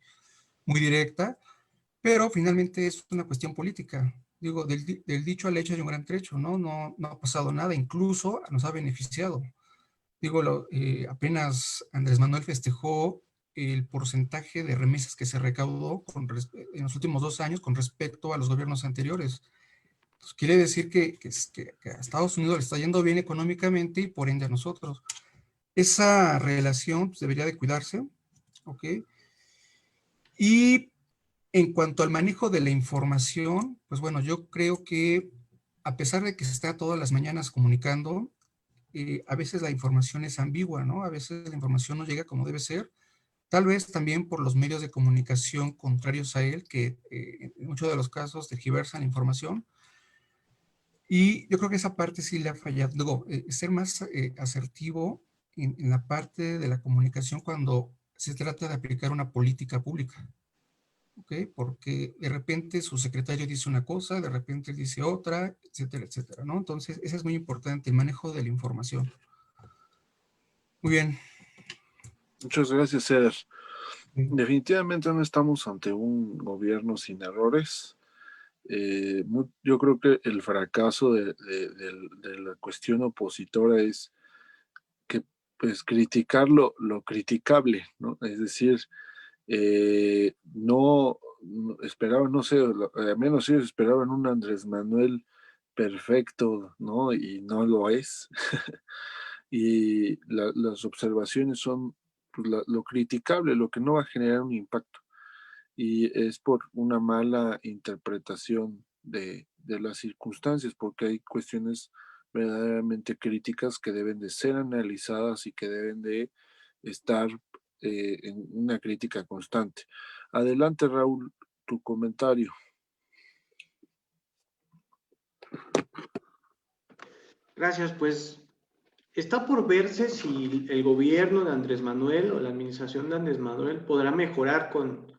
muy directa, pero finalmente es una cuestión política. Digo, del dicho al hecho hay un gran trecho, ¿no? No ha pasado nada, incluso nos ha beneficiado. Digo, apenas Andrés Manuel festejó el porcentaje de remesas que se recaudó en los últimos 2 años con respecto a los gobiernos anteriores. Pues quiere decir que a Estados Unidos le está yendo bien económicamente y por ende a nosotros. Esa relación pues, debería de cuidarse, ¿ok? Y en cuanto al manejo de la información, pues bueno, yo creo que a pesar de que se está todas las mañanas comunicando, a veces la información es ambigua, ¿no? A veces la información no llega como debe ser, tal vez también por los medios de comunicación contrarios a él, que en muchos de los casos tergiversan la información. Y yo creo que esa parte sí le ha fallado. Luego, ser más asertivo en la parte de la comunicación cuando se trata de aplicar una política pública. ¿Ok? Porque de repente su secretario dice una cosa, de repente dice otra, etcétera, etcétera, ¿no? Entonces, eso es muy importante, el manejo de la información. Muy bien. Muchas gracias, Eder. Definitivamente no estamos ante un gobierno sin errores. Yo creo que el fracaso de la cuestión opositora es que pues criticar lo criticable, ¿no? Es decir, no esperaban, no sé, al menos ellos esperaban un Andrés Manuel perfecto, ¿no? Y no lo es. Y las observaciones son pues, lo criticable, lo que no va a generar un impacto. Y es por una mala interpretación de las circunstancias, porque hay cuestiones verdaderamente críticas que deben de ser analizadas y que deben de estar en una crítica constante. Adelante, Raúl, tu comentario. Gracias, pues está por verse si el gobierno de Andrés Manuel o la administración de Andrés Manuel podrá mejorar con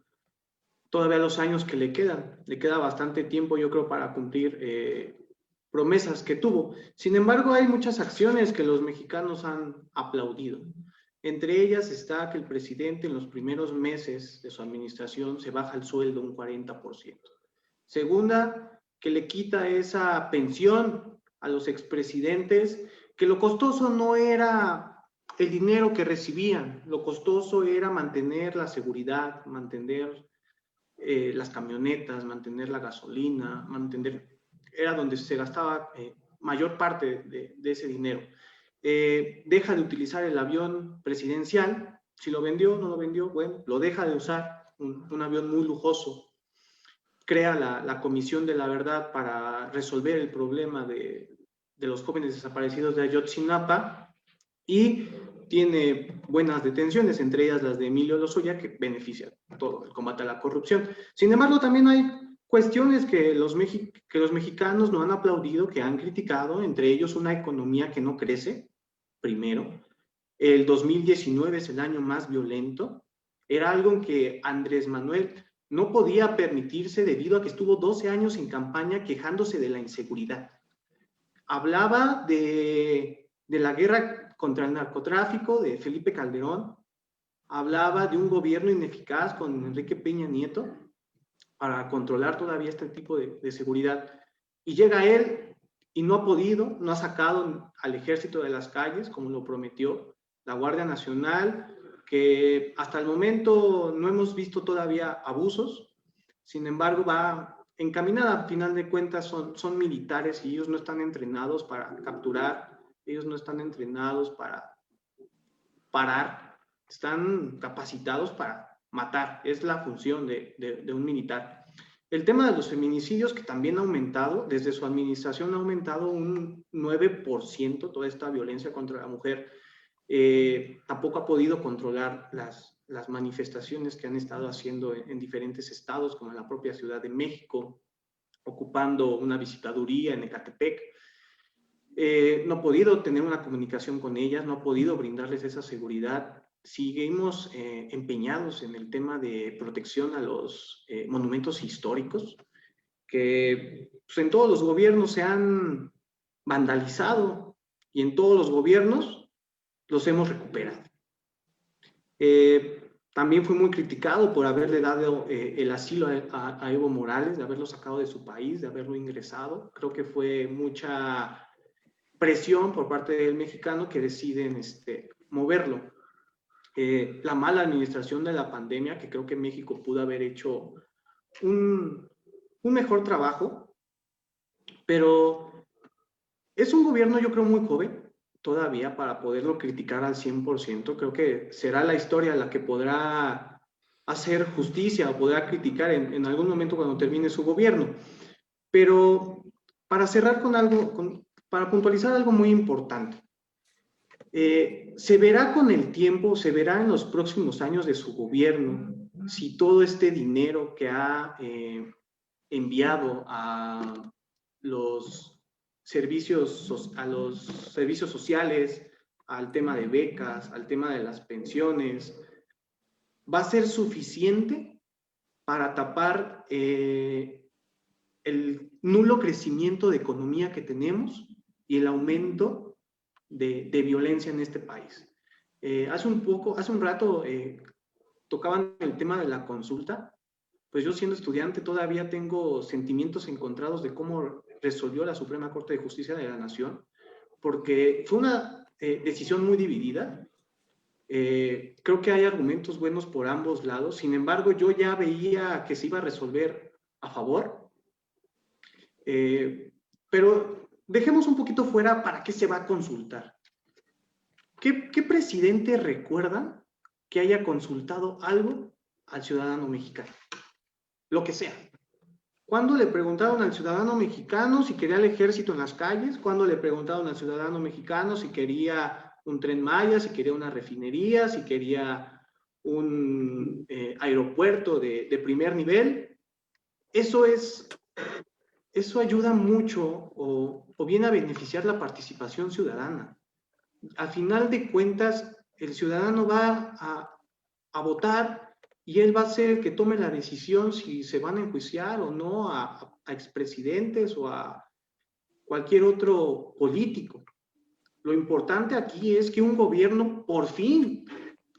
todavía los años que le quedan. Le queda bastante tiempo, yo creo, para cumplir promesas que tuvo. Sin embargo, hay muchas acciones que los mexicanos han aplaudido. Entre ellas está que el presidente en los primeros meses de su administración se baja el sueldo un 40%. Segunda, que le quita esa pensión a los expresidentes, que lo costoso no era el dinero que recibían, lo costoso era mantener la seguridad, mantener las camionetas, mantener la gasolina, era donde se gastaba mayor parte de ese dinero. Deja de utilizar el avión presidencial, si lo vendió, no lo vendió, bueno, lo deja de usar, un avión muy lujoso. Crea la Comisión de la Verdad para resolver el problema de los jóvenes desaparecidos de Ayotzinapa y tiene buenas detenciones, entre ellas las de Emilio Lozoya, que benefician todo el combate a la corrupción. Sin embargo, también hay cuestiones que los mexicanos no han aplaudido, que han criticado, entre ellos una economía que no crece, primero. El 2019 es el año más violento. Era algo en que Andrés Manuel no podía permitirse debido a que estuvo 12 años en campaña quejándose de la inseguridad. Hablaba de la guerra contra el narcotráfico de Felipe Calderón, hablaba de un gobierno ineficaz con Enrique Peña Nieto para controlar todavía este tipo de seguridad. Y llega él y no ha podido, no ha sacado al ejército de las calles como lo prometió, la Guardia Nacional, que hasta el momento no hemos visto todavía abusos, sin embargo va encaminada, al final de cuentas son militares y ellos no están entrenados para capturar, ellos no están entrenados para parar, están capacitados para matar, es la función de un militar. El tema de los feminicidios, que también ha aumentado, desde su administración ha aumentado un 9% toda esta violencia contra la mujer. Tampoco ha podido controlar las manifestaciones que han estado haciendo en diferentes estados, como en la propia Ciudad de México, ocupando una visitaduría en Ecatepec. No ha podido tener una comunicación con ellas, no ha podido brindarles esa seguridad. Seguimos empeñados en el tema de protección a los monumentos históricos, que pues, en todos los gobiernos se han vandalizado y en todos los gobiernos los hemos recuperado. También fue muy criticado por haberle dado el asilo a Evo Morales, de haberlo sacado de su país, de haberlo ingresado. Creo que fue mucha presión por parte del mexicano que deciden moverlo. La mala administración de la pandemia, que creo que México pudo haber hecho un mejor trabajo, pero es un gobierno, yo creo, muy joven todavía para poderlo criticar al 100%. Creo que será la historia la que podrá hacer justicia o podrá criticar en algún momento cuando termine su gobierno. Pero para cerrar con algo, para puntualizar algo muy importante, se verá con el tiempo, se verá en los próximos años de su gobierno si todo este dinero que ha enviado a los servicios sociales, al tema de becas, al tema de las pensiones, va a ser suficiente para tapar el nulo crecimiento de economía que tenemos y el aumento de violencia en este país. Hace un rato tocaban el tema de la consulta. Pues yo siendo estudiante todavía tengo sentimientos encontrados de cómo resolvió la Suprema Corte de Justicia de la Nación, porque fue una decisión muy dividida. Creo que hay argumentos buenos por ambos lados, sin embargo yo ya veía que se iba a resolver a favor. Pero dejemos un poquito fuera para qué se va a consultar. ¿Qué presidente recuerda que haya consultado algo al ciudadano mexicano? Lo que sea. ¿Cuándo le preguntaron al ciudadano mexicano si quería el ejército en las calles? ¿Cuándo le preguntaron al ciudadano mexicano si quería un Tren Maya, si quería una refinería, si quería un aeropuerto de primer nivel? Eso ayuda mucho o viene a beneficiar la participación ciudadana. Al final de cuentas, el ciudadano va a votar y él va a ser el que tome la decisión si se van a enjuiciar o no a expresidentes o a cualquier otro político. Lo importante aquí es que un gobierno por fin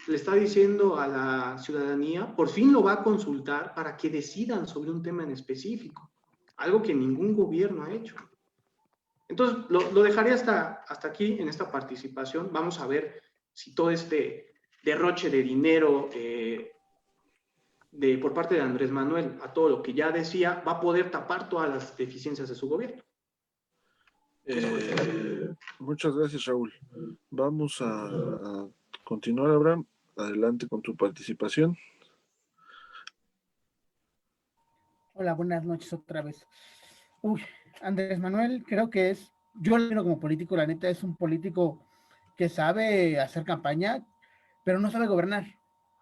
le está diciendo a la ciudadanía, por fin lo va a consultar para que decidan sobre un tema en específico, algo que ningún gobierno ha hecho. Entonces, lo dejaré hasta aquí en esta participación. Vamos a ver si todo este derroche de dinero por parte de Andrés Manuel a todo lo que ya decía va a poder tapar todas las deficiencias de su gobierno. Muchas gracias, Raúl. Vamos a continuar, Abraham. Adelante con tu participación. Hola, buenas noches otra vez. Andrés Manuel, creo que yo lo veo como político, la neta es un político que sabe hacer campaña, pero no sabe gobernar.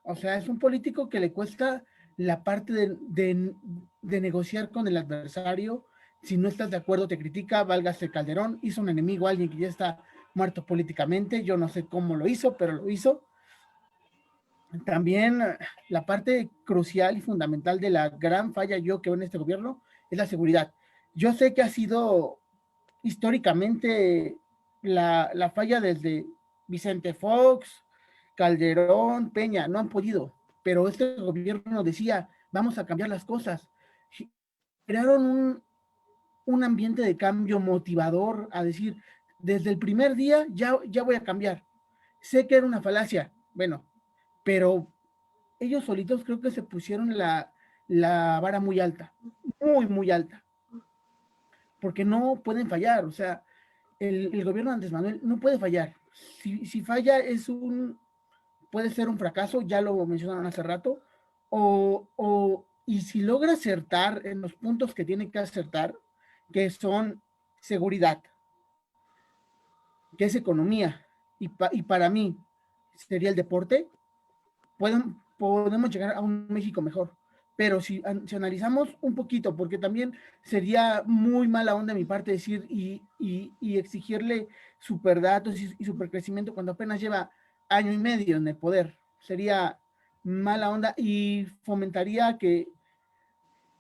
O sea, es un político que le cuesta la parte de negociar con el adversario. Si no estás de acuerdo, te critica. Válgase Calderón, hizo un enemigo, alguien que ya está muerto políticamente. Yo no sé cómo lo hizo, pero lo hizo. También la parte crucial y fundamental de la gran falla yo que veo en este gobierno es la seguridad. Yo sé que ha sido históricamente la falla desde Vicente Fox, Calderón, Peña, no han podido, pero este gobierno decía, vamos a cambiar las cosas. Crearon un ambiente de cambio motivador a decir, desde el primer día ya voy a cambiar. Sé que era una falacia, bueno, pero ellos solitos creo que se pusieron la vara muy alta, muy, muy alta, porque no pueden fallar, o sea, el gobierno de Andrés Manuel no puede fallar. Si falla puede ser un fracaso, ya lo mencionaron hace rato, y si logra acertar en los puntos que tiene que acertar, que son seguridad, que es economía, y para mí sería el deporte, podemos llegar a un México mejor. Pero si analizamos un poquito, porque también sería muy mala onda de mi parte decir y exigirle superdatos y supercrecimiento cuando apenas lleva año y medio en el poder. Sería mala onda y fomentaría que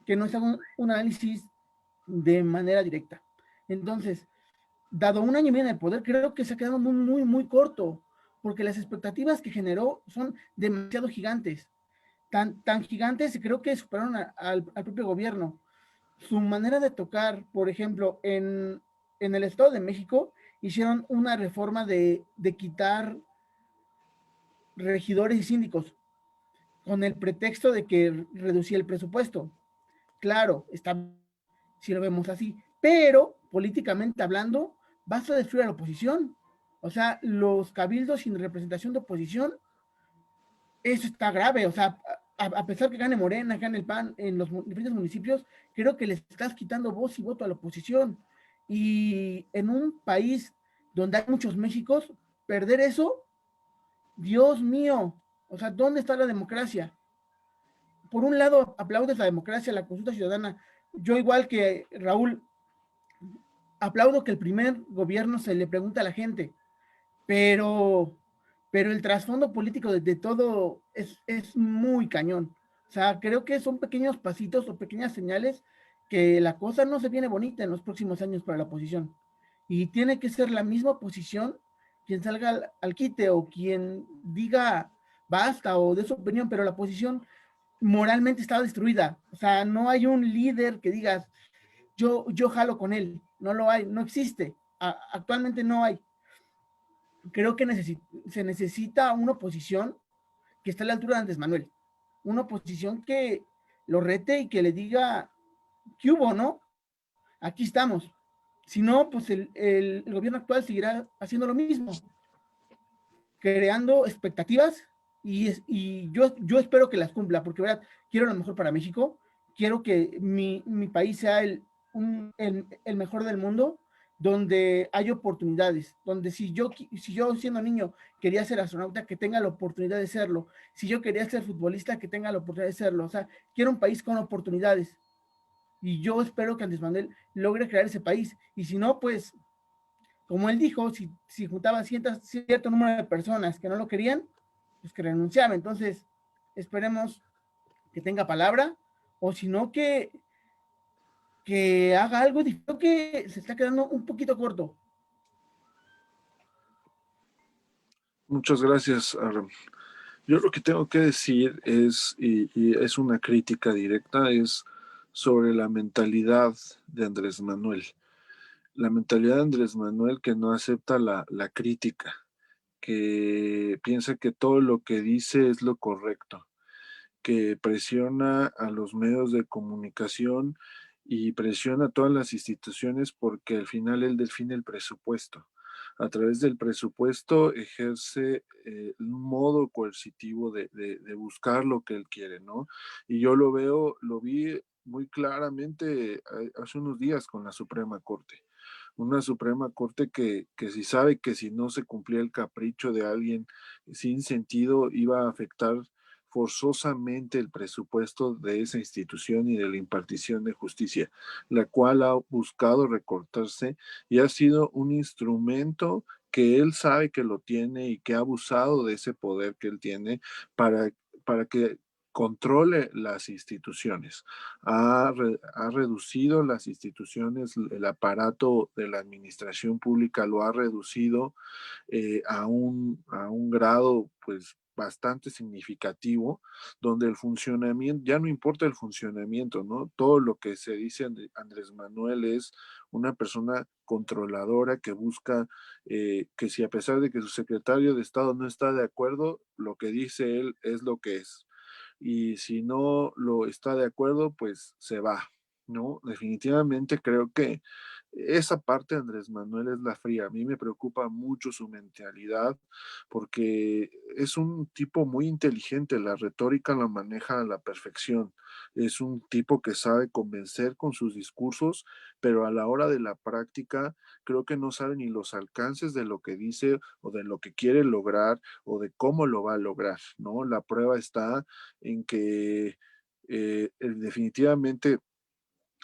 no se haga un análisis de manera directa. Entonces, dado un año y medio en el poder, creo que se ha quedado muy, muy, muy corto, porque las expectativas que generó son demasiado gigantes. Tan gigantes y creo que superaron al propio gobierno. Su manera de tocar, por ejemplo, en el Estado de México, hicieron una reforma de quitar regidores y síndicos con el pretexto de que reducía el presupuesto. Claro, está, si lo vemos así, pero políticamente hablando, vas a destruir a la oposición. O sea, los cabildos sin representación de oposición, eso está grave. O sea, a pesar que gane Morena, gane el PAN en los diferentes municipios, creo que les estás quitando voz y voto a la oposición. Y en un país donde hay muchos Méxicos, perder eso, Dios mío, o sea, ¿dónde está la democracia? Por un lado, aplaudes la democracia, la consulta ciudadana. Yo, igual que Raúl, aplaudo que el primer gobierno se le pregunta a la gente, pero el trasfondo político de todo es muy cañón. O sea, creo que son pequeños pasitos o pequeñas señales que la cosa no se viene bonita en los próximos años para la oposición. Y tiene que ser la misma oposición quien salga al quite o quien diga basta o dé su opinión, pero la oposición moralmente está destruida. O sea, no hay un líder que digas, yo jalo con él. No lo hay, no existe. Actualmente no hay. Creo que se necesita una oposición que esté a la altura de Andrés Manuel. Una oposición que lo rete y que le diga, ¿qué hubo, no? Aquí estamos. Si no, pues el gobierno actual seguirá haciendo lo mismo, creando expectativas y yo espero que las cumpla, porque ¿verdad? Quiero lo mejor para México, quiero que mi país sea el mejor del mundo, donde hay oportunidades, donde si yo siendo niño quería ser astronauta, que tenga la oportunidad de serlo, si yo quería ser futbolista, que tenga la oportunidad de serlo, o sea, quiero un país con oportunidades, y yo espero que Andrés Manuel logre crear ese país, y si no, pues como él dijo, si juntaba cierto número de personas que no lo querían, pues que renunciaba. Entonces, esperemos que tenga palabra, o si no, que haga algo diferente, que se está quedando un poquito corto. Muchas gracias, Aaron. Yo lo que tengo que decir es, y es una crítica directa, es sobre la mentalidad de Andrés Manuel. La mentalidad de Andrés Manuel que no acepta la crítica, que piensa que todo lo que dice es lo correcto, que presiona a los medios de comunicación y presiona a todas las instituciones porque al final él define el presupuesto. A través del presupuesto ejerce un modo coercitivo de buscar lo que él quiere, ¿no? Y yo lo vi muy claramente hace unos días con la Suprema Corte. Una Suprema Corte que si sabe que si no se cumplía el capricho de alguien sin sentido iba a afectar forzosamente el presupuesto de esa institución y de la impartición de justicia, la cual ha buscado recortarse y ha sido un instrumento que él sabe que lo tiene y que ha abusado de ese poder que él tiene para, para que controle las instituciones. Ha reducido las instituciones, el aparato de la administración pública lo ha reducido a un grado pues bastante significativo, donde el funcionamiento, ya no importa el funcionamiento, ¿no? Todo lo que se dice Andrés Manuel es una persona controladora que busca que si a pesar de que su secretario de Estado no está de acuerdo, lo que dice él es lo que es. Y si no lo está de acuerdo, pues se va, ¿no? Definitivamente creo que esa parte de Andrés Manuel es la fría. A mí me preocupa mucho su mentalidad porque es un tipo muy inteligente, la retórica la maneja a la perfección. Es un tipo que sabe convencer con sus discursos, pero a la hora de la práctica creo que no sabe ni los alcances de lo que dice o de lo que quiere lograr o de cómo lo va a lograr, ¿no? La prueba está en que definitivamente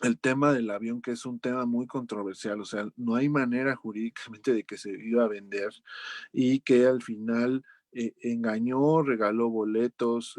el tema del avión, que es un tema muy controversial, o sea, no hay manera jurídicamente de que se iba a vender y que al final engañó, regaló boletos,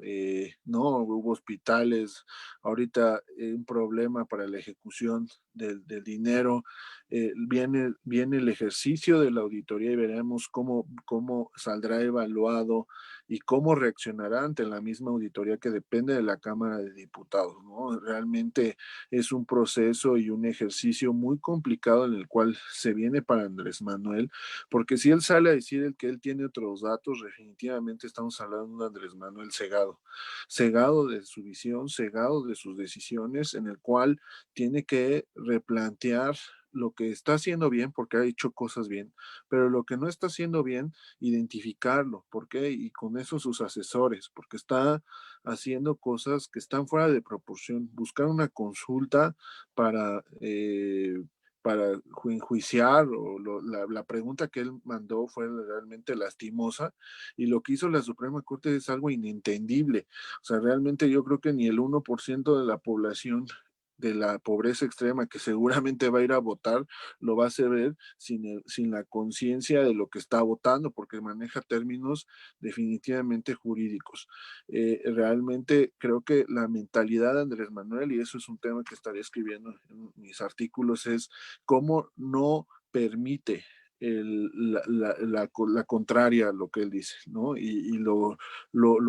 no hubo hospitales, ahorita un problema para la ejecución del dinero, viene el ejercicio de la auditoría y veremos cómo saldrá evaluado y cómo reaccionará ante la misma auditoría que depende de la Cámara de Diputados, ¿no? Realmente es un proceso y un ejercicio muy complicado en el cual se viene para Andrés Manuel, porque si él sale a decir que él tiene otros datos, definitivamente estamos hablando de un Andrés Manuel cegado, cegado de su visión, cegado de sus decisiones, en el cual tiene que replantear lo que está haciendo bien, porque ha hecho cosas bien, pero lo que no está haciendo bien, identificarlo, ¿por qué? Y con eso sus asesores, porque está haciendo cosas que están fuera de proporción, buscar una consulta para, para enjuiciar, o la pregunta que él mandó fue realmente lastimosa, y lo que hizo la Suprema Corte es algo inentendible. O sea, realmente yo creo que ni el 1% de la población de la pobreza extrema que seguramente va a ir a votar, lo va a hacer sin la conciencia de lo que está votando, porque maneja términos definitivamente jurídicos. Realmente creo que la mentalidad de Andrés Manuel, y eso es un tema que estaré escribiendo en mis artículos, es cómo no permite la contraria a lo que él dice, ¿no? Y lo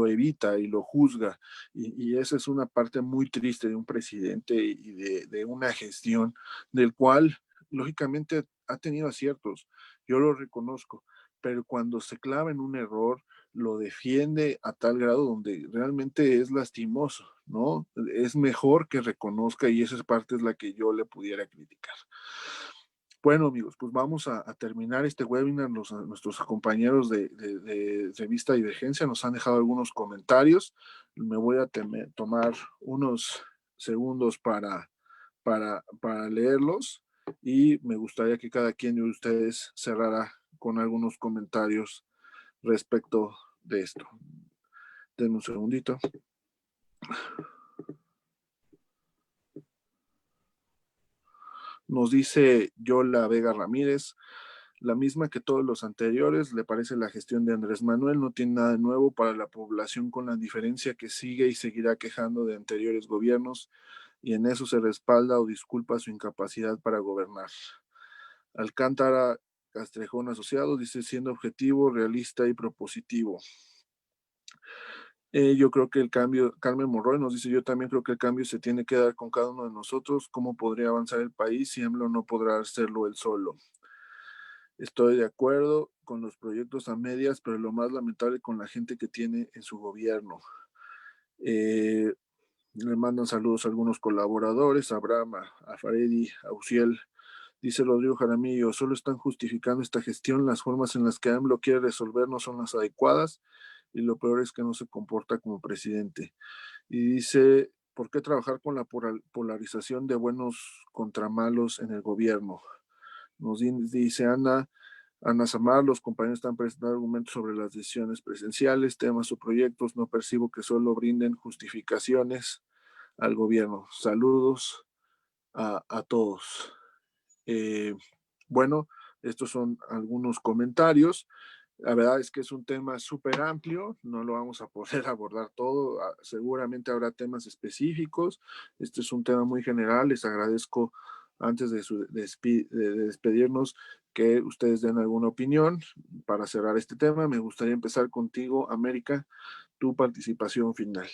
evita y lo juzga. Y esa es una parte muy triste de un presidente y de una gestión del cual, lógicamente, ha tenido aciertos. Yo lo reconozco, pero cuando se clava en un error, lo defiende a tal grado donde realmente es lastimoso, ¿no? Es mejor que reconozca y esa parte es la que yo le pudiera criticar. Bueno, amigos, pues vamos a terminar este webinar. Nuestros compañeros de Revista Divergencia nos han dejado algunos comentarios. Me voy a tomar unos segundos para leerlos y me gustaría que cada quien de ustedes cerrara con algunos comentarios respecto de esto. Denme un segundito. Nos dice Yola Vega Ramírez, la misma que todos los anteriores, le parece la gestión de Andrés Manuel, no tiene nada de nuevo para la población, con la diferencia que sigue y seguirá quejando de anteriores gobiernos, y en eso se respalda o disculpa su incapacidad para gobernar. Alcántara Castrejón Asociados dice, siendo objetivo, realista y propositivo. Yo creo que el cambio, Carmen Morroy nos dice, yo también creo que el cambio se tiene que dar con cada uno de nosotros. ¿Cómo podría avanzar el país si AMLO no podrá hacerlo él solo? Estoy de acuerdo con los proyectos a medias, pero lo más lamentable con la gente que tiene en su gobierno. Le mandan saludos a algunos colaboradores, a Abraham, a Faredi, a Uciel. Dice Rodrigo Jaramillo, solo están justificando esta gestión, las formas en las que AMLO quiere resolver no son las adecuadas, y lo peor es que no se comporta como presidente. Y dice, ¿por qué trabajar con la polarización de buenos contra malos en el gobierno? Nos dice Ana Samar, los compañeros están presentando argumentos sobre las decisiones presenciales, temas o proyectos, no percibo que solo brinden justificaciones al gobierno. Saludos a todos. Bueno, estos son algunos comentarios. La verdad es que es un tema súper amplio, no lo vamos a poder abordar todo, seguramente habrá temas específicos. Este es un tema muy general, les agradezco antes de despedirnos que ustedes den alguna opinión para cerrar este tema. Me gustaría empezar contigo, América, tu participación final.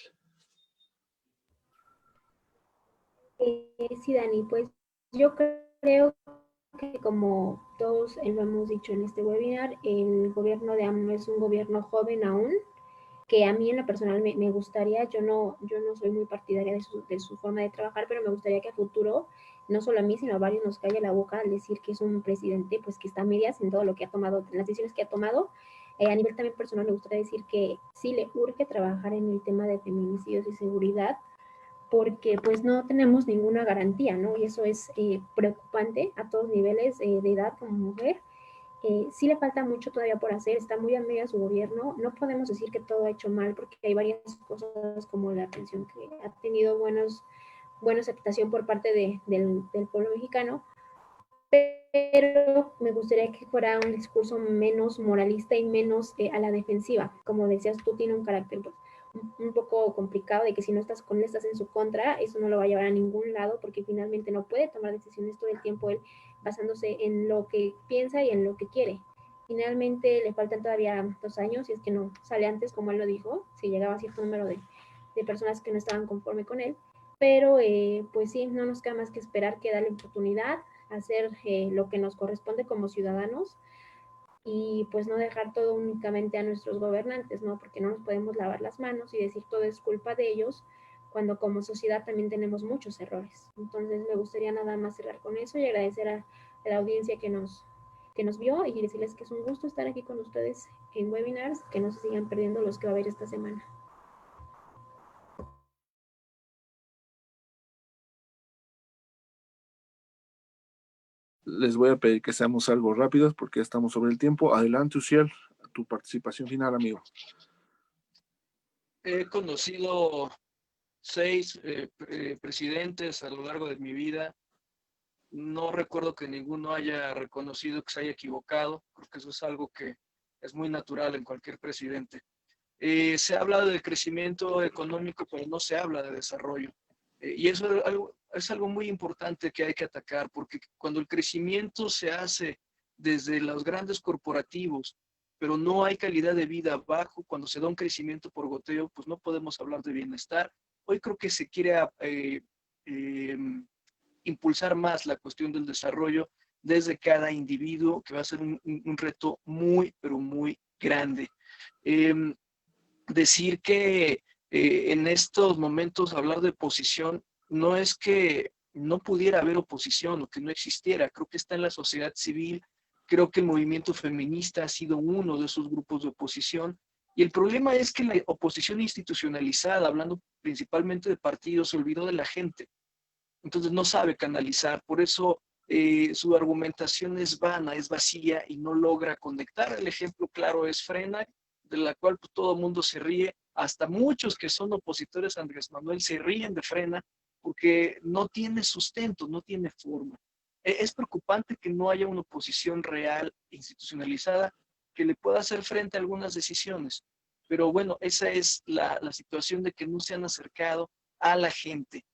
Sí, Dani, pues yo creo que como todos lo hemos dicho en este webinar, el gobierno de AMLO es un gobierno joven aún, que a mí en lo personal me gustaría, yo no soy muy partidaria de su forma de trabajar, pero me gustaría que a futuro, no solo a mí, sino a varios nos calle la boca al decir que es un presidente pues que está a medias en todo lo que ha tomado, en las decisiones que ha tomado. A nivel también personal me gustaría decir que sí le urge trabajar en el tema de feminicidios y seguridad, porque pues no tenemos ninguna garantía, ¿no? Y eso es preocupante a todos niveles, de edad como mujer. Sí le falta mucho todavía por hacer, está muy a media su gobierno, no podemos decir que todo ha hecho mal porque hay varias cosas como la atención que ha tenido buena aceptación por parte del pueblo mexicano, pero me gustaría que fuera un discurso menos moralista y menos a la defensiva. Como decías tú, tiene un carácter pues, un poco complicado de que si no estás con él, estás en su contra, eso no lo va a llevar a ningún lado porque finalmente no puede tomar decisiones todo el tiempo él basándose en lo que piensa y en lo que quiere. Finalmente le faltan todavía 2 años, si es que no sale antes, como él lo dijo, si llegaba a cierto número de personas que no estaban conforme con él, pero pues sí, no nos queda más que esperar, que darle oportunidad, hacer lo que nos corresponde como ciudadanos y pues no dejar todo únicamente a nuestros gobernantes, ¿no? Porque no nos podemos lavar las manos y decir todo es culpa de ellos, cuando como sociedad también tenemos muchos errores. Entonces me gustaría nada más cerrar con eso y agradecer a la audiencia que nos vio y decirles que es un gusto estar aquí con ustedes en webinars, que no se sigan perdiendo los que va a haber esta semana. Les voy a pedir que seamos algo rápidos porque ya estamos sobre el tiempo. Adelante, Uciel, tu participación final, amigo. He conocido 6 presidentes a lo largo de mi vida. No recuerdo que ninguno haya reconocido que se haya equivocado. Creo que eso es algo que es muy natural en cualquier presidente. Se habla del crecimiento económico, pero no se habla de desarrollo. Y eso es algo muy importante que hay que atacar, porque cuando el crecimiento se hace desde los grandes corporativos, pero no hay calidad de vida abajo, cuando se da un crecimiento por goteo, pues no podemos hablar de bienestar. Hoy creo que se quiere impulsar más la cuestión del desarrollo desde cada individuo, que va a ser un reto muy, pero muy grande. Decir que en estos momentos hablar de posición no es que no pudiera haber oposición o que no existiera. Creo que está en la sociedad civil, creo que el movimiento feminista ha sido uno de esos grupos de oposición. Y el problema es que la oposición institucionalizada, hablando principalmente de partidos, se olvidó de la gente. Entonces no sabe canalizar, por eso su argumentación es vana, es vacía y no logra conectar. El ejemplo claro es Frena, de la cual pues, todo el mundo se ríe, hasta muchos que son opositores a Andrés Manuel se ríen de Frena porque no tiene sustento, no tiene forma. Es preocupante que no haya una oposición real, institucionalizada, que le pueda hacer frente a algunas decisiones. Pero bueno, esa es la situación de que no se han acercado a la gente.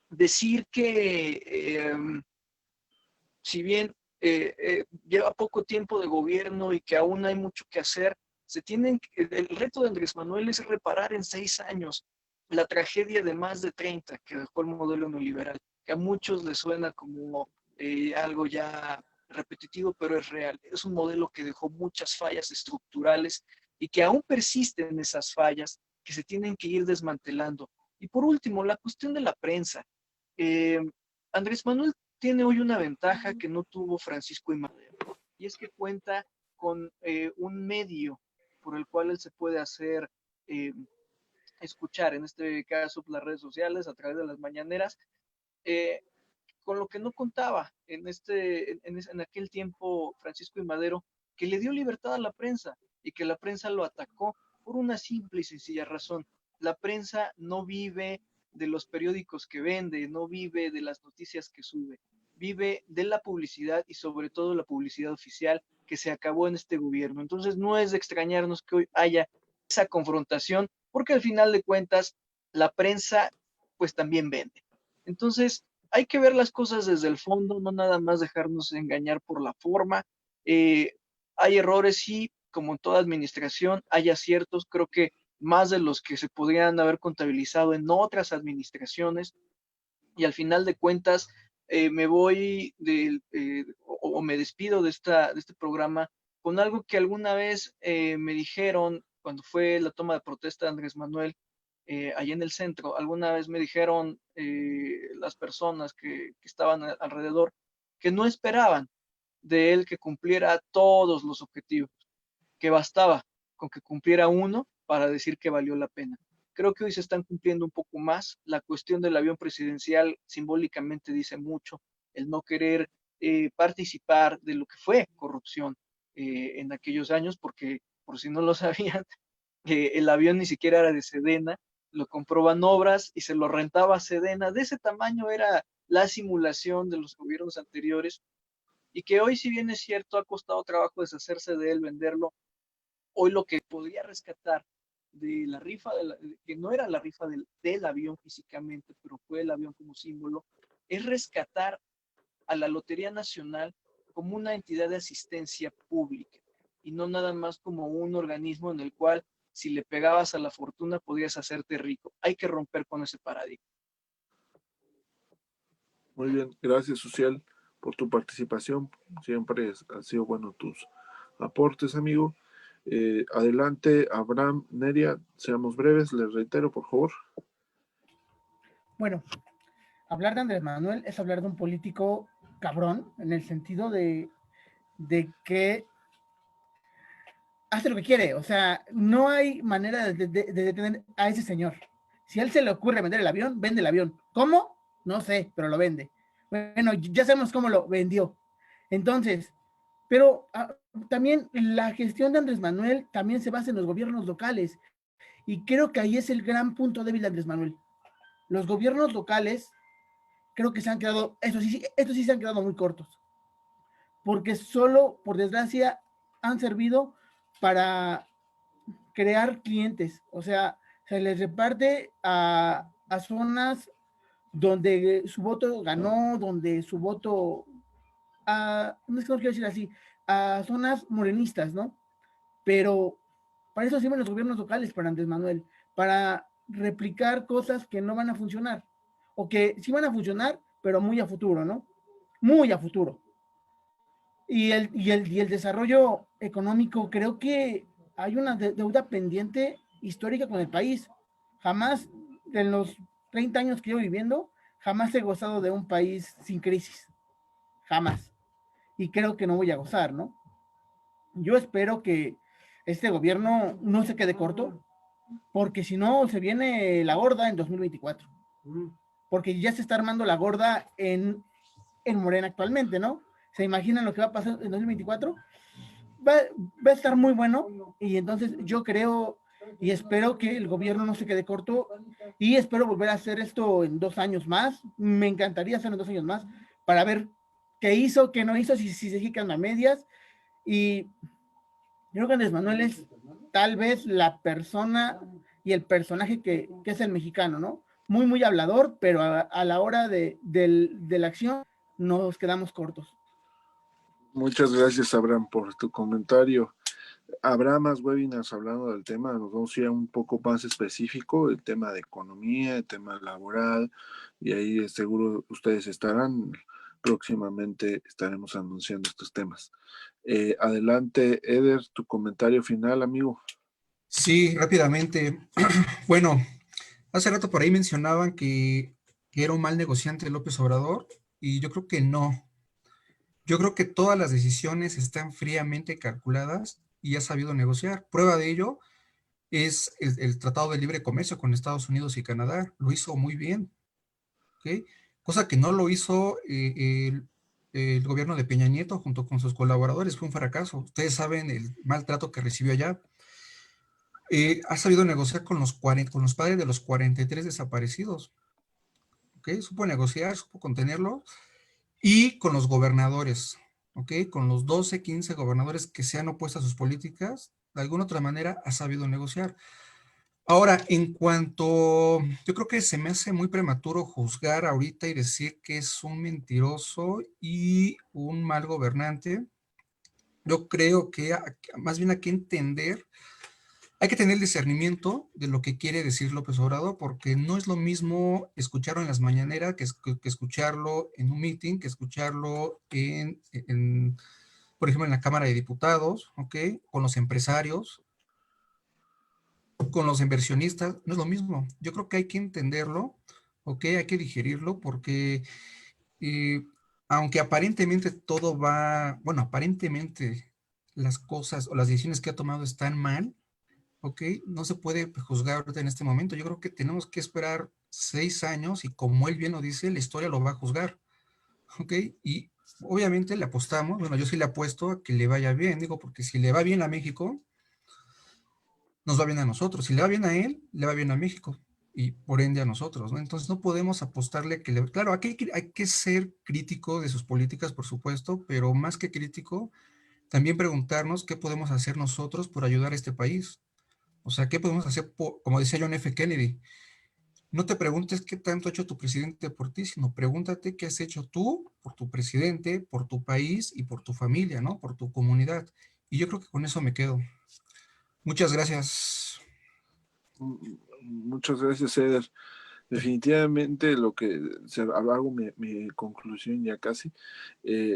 Decir que si bien lleva poco tiempo de gobierno y que aún hay mucho que hacer, el reto de Andrés Manuel es reparar en 6 años la tragedia de más de 30 que dejó el modelo neoliberal, que a muchos les suena como algo ya repetitivo, pero es real. Es un modelo que dejó muchas fallas estructurales y que aún persisten esas fallas que se tienen que ir desmantelando. Y por último, la cuestión de la prensa. Andrés Manuel tiene hoy una ventaja que no tuvo Francisco I. Madero, y es que cuenta con un medio por el cual él se puede hacer escuchar, en este caso las redes sociales, a través de las mañaneras, con lo que no contaba en aquel tiempo Francisco I. Madero, que le dio libertad a la prensa y que la prensa lo atacó por una simple y sencilla razón. La prensa no vive de los periódicos que vende, no vive de las noticias que sube, vive de la publicidad y sobre todo la publicidad oficial que se acabó en este gobierno. Entonces no es de extrañarnos que hoy haya esa confrontación, porque al final de cuentas la prensa pues también vende. Entonces hay que ver las cosas desde el fondo, no nada más dejarnos engañar por la forma. Hay errores, sí, como en toda administración, hay aciertos, creo que más de los que se podrían haber contabilizado en otras administraciones, y al final de cuentas me voy o me despido de este programa con algo que alguna vez me dijeron cuando fue la toma de protesta de Andrés Manuel allá en el centro. Alguna vez me dijeron las personas que estaban alrededor que no esperaban de él que cumpliera todos los objetivos, que bastaba con que cumpliera uno para decir que valió la pena. Creo que hoy se están cumpliendo un poco más. La cuestión del avión presidencial simbólicamente dice mucho, el no querer participar de lo que fue corrupción en aquellos años, porque por si no lo sabían, el avión ni siquiera era de Sedena, lo compró Banobras y se lo rentaba a Sedena. De ese tamaño era la simulación de los gobiernos anteriores, y que hoy, si bien es cierto, ha costado trabajo deshacerse de él, venderlo. Hoy lo que podría rescatar de la rifa, que no era la rifa del avión físicamente, pero fue el avión como símbolo, es rescatar a la Lotería Nacional como una entidad de asistencia pública y no nada más como un organismo en el cual si le pegabas a la fortuna podías hacerte rico. Hay que romper con ese paradigma. Muy bien, gracias, Social, por tu participación. Siempre han sido buenos tus aportes, amigo. Adelante, Abraham, Neria, seamos breves, les reitero, por favor. Bueno, hablar de Andrés Manuel es hablar de un político cabrón, en el sentido de que hace lo que quiere. O sea, no hay manera de detener a ese señor. Si a él se le ocurre vender el avión, vende el avión. ¿Cómo? No sé, pero lo vende. Bueno, ya sabemos cómo lo vendió. Entonces, pero también la gestión de Andrés Manuel también se basa en los gobiernos locales. Y creo que ahí es el gran punto débil de Andrés Manuel. Los gobiernos locales creo que se han quedado, estos sí se han quedado muy cortos. Porque solo, por desgracia, han servido para crear clientes. O sea, se les reparte a zonas donde su voto ganó, donde su voto, no es que no quiero decir así, a zonas morenistas, ¿no? Pero para eso sirven los gobiernos locales, para Andrés Manuel, para replicar cosas que no van a funcionar, o que sí van a funcionar, pero muy a futuro, ¿no? Muy a futuro. Y el desarrollo económico, creo que hay una deuda pendiente histórica con el país. Jamás, en los 30 años que llevo viviendo, jamás he gozado de un país sin crisis, jamás. Y creo que no voy a gozar, ¿no? Yo espero que este gobierno no se quede corto, porque si no se viene la gorda en 2024. Porque ya se está armando la gorda en Morena actualmente, ¿no? ¿Se imaginan lo que va a pasar en 2024? Va a estar muy bueno y entonces yo creo y espero que el gobierno no se quede corto y espero volver a hacer esto en 2 años más. Me encantaría hacerlo en 2 años más para ver qué hizo, qué no hizo, si se quedan a medias. Y yo creo que Andrés Manuel es tal vez la persona y el personaje que es el mexicano, ¿no? Muy, muy hablador, pero a la hora de la acción nos quedamos cortos. Muchas gracias, Abraham, por tu comentario. Habrá más webinars hablando del tema, nos vamos a ir a un poco más específico, el tema de economía, el tema laboral, y ahí seguro ustedes estarán, próximamente estaremos anunciando estos temas. Adelante, Eder, tu comentario final, amigo. Sí, rápidamente. Bueno, hace rato por ahí mencionaban que era un mal negociante López Obrador, y yo creo que no. Yo creo que todas las decisiones están fríamente calculadas y ha sabido negociar. Prueba de ello es el Tratado de Libre Comercio con Estados Unidos y Canadá. Lo hizo muy bien, ¿ok? Cosa que no lo hizo el gobierno de Peña Nieto junto con sus colaboradores. Fue un fracaso. Ustedes saben el maltrato que recibió allá. Ha sabido negociar con con los padres de los 43 desaparecidos, ¿ok? Supo negociar, supo contenerlo, y con los gobernadores, ¿ok? Con los 12, 15 gobernadores que se han opuesto a sus políticas, de alguna otra manera ha sabido negociar. Ahora, yo creo que se me hace muy prematuro juzgar ahorita y decir que es un mentiroso y un mal gobernante. Yo creo que más bien hay que entender, hay que tener el discernimiento de lo que quiere decir López Obrador, porque no es lo mismo escucharlo en las mañaneras que escucharlo en un meeting, que escucharlo por ejemplo, en la Cámara de Diputados, ¿ok? Con los empresarios, con los inversionistas, no es lo mismo. Yo creo que hay que entenderlo, ¿ok? Hay que digerirlo, porque eh, aunque aparentemente todo va, bueno, aparentemente las cosas o las decisiones que ha tomado están mal, ¿ok? No se puede juzgar ahorita en este momento. Yo creo que tenemos que esperar 6 años y como él bien lo dice, la historia lo va a juzgar, ¿ok? Y obviamente le apostamos, bueno, yo sí le apuesto a que le vaya bien, digo, porque si le va bien a México, nos va bien a nosotros. Si le va bien a él, le va bien a México y por ende a nosotros, ¿no? Entonces no podemos apostarle que le... Claro, aquí hay que ser crítico de sus políticas, por supuesto, pero más que crítico, también preguntarnos qué podemos hacer nosotros por ayudar a este país. O sea, ¿qué podemos hacer? Como decía John F. Kennedy, no te preguntes qué tanto ha hecho tu presidente por ti, sino pregúntate qué has hecho tú por tu presidente, por tu país y por tu familia, ¿no? Por tu comunidad. Y yo creo que con eso me quedo. Muchas gracias. Muchas gracias, Eder. Definitivamente lo que hago mi conclusión ya casi.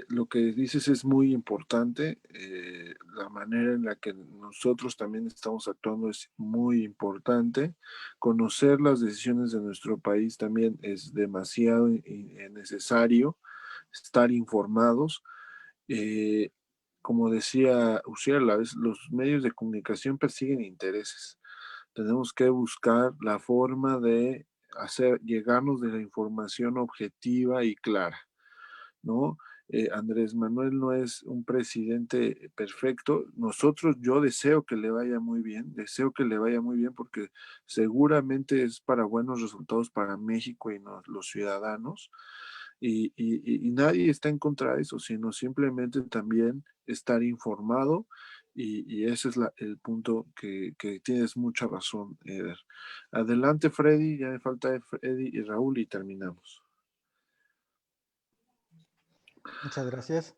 Lo que dices es muy importante. La manera en la que nosotros también estamos actuando es muy importante. Conocer las decisiones de nuestro país también es demasiado necesario. Estar informados. Eh, Como decía Uciela, los medios de comunicación persiguen intereses. Tenemos que buscar la forma de llegarnos de la información objetiva y clara, ¿no? Andrés Manuel no es un presidente perfecto. Yo deseo que le vaya muy bien, deseo que le vaya muy bien porque seguramente es para buenos resultados para México y los ciudadanos. Y nadie está en contra de eso, sino simplemente también estar informado y ese es el punto que tienes mucha razón, Eder. Adelante, Freddy, ya me falta Freddy y Raúl y terminamos. Muchas gracias.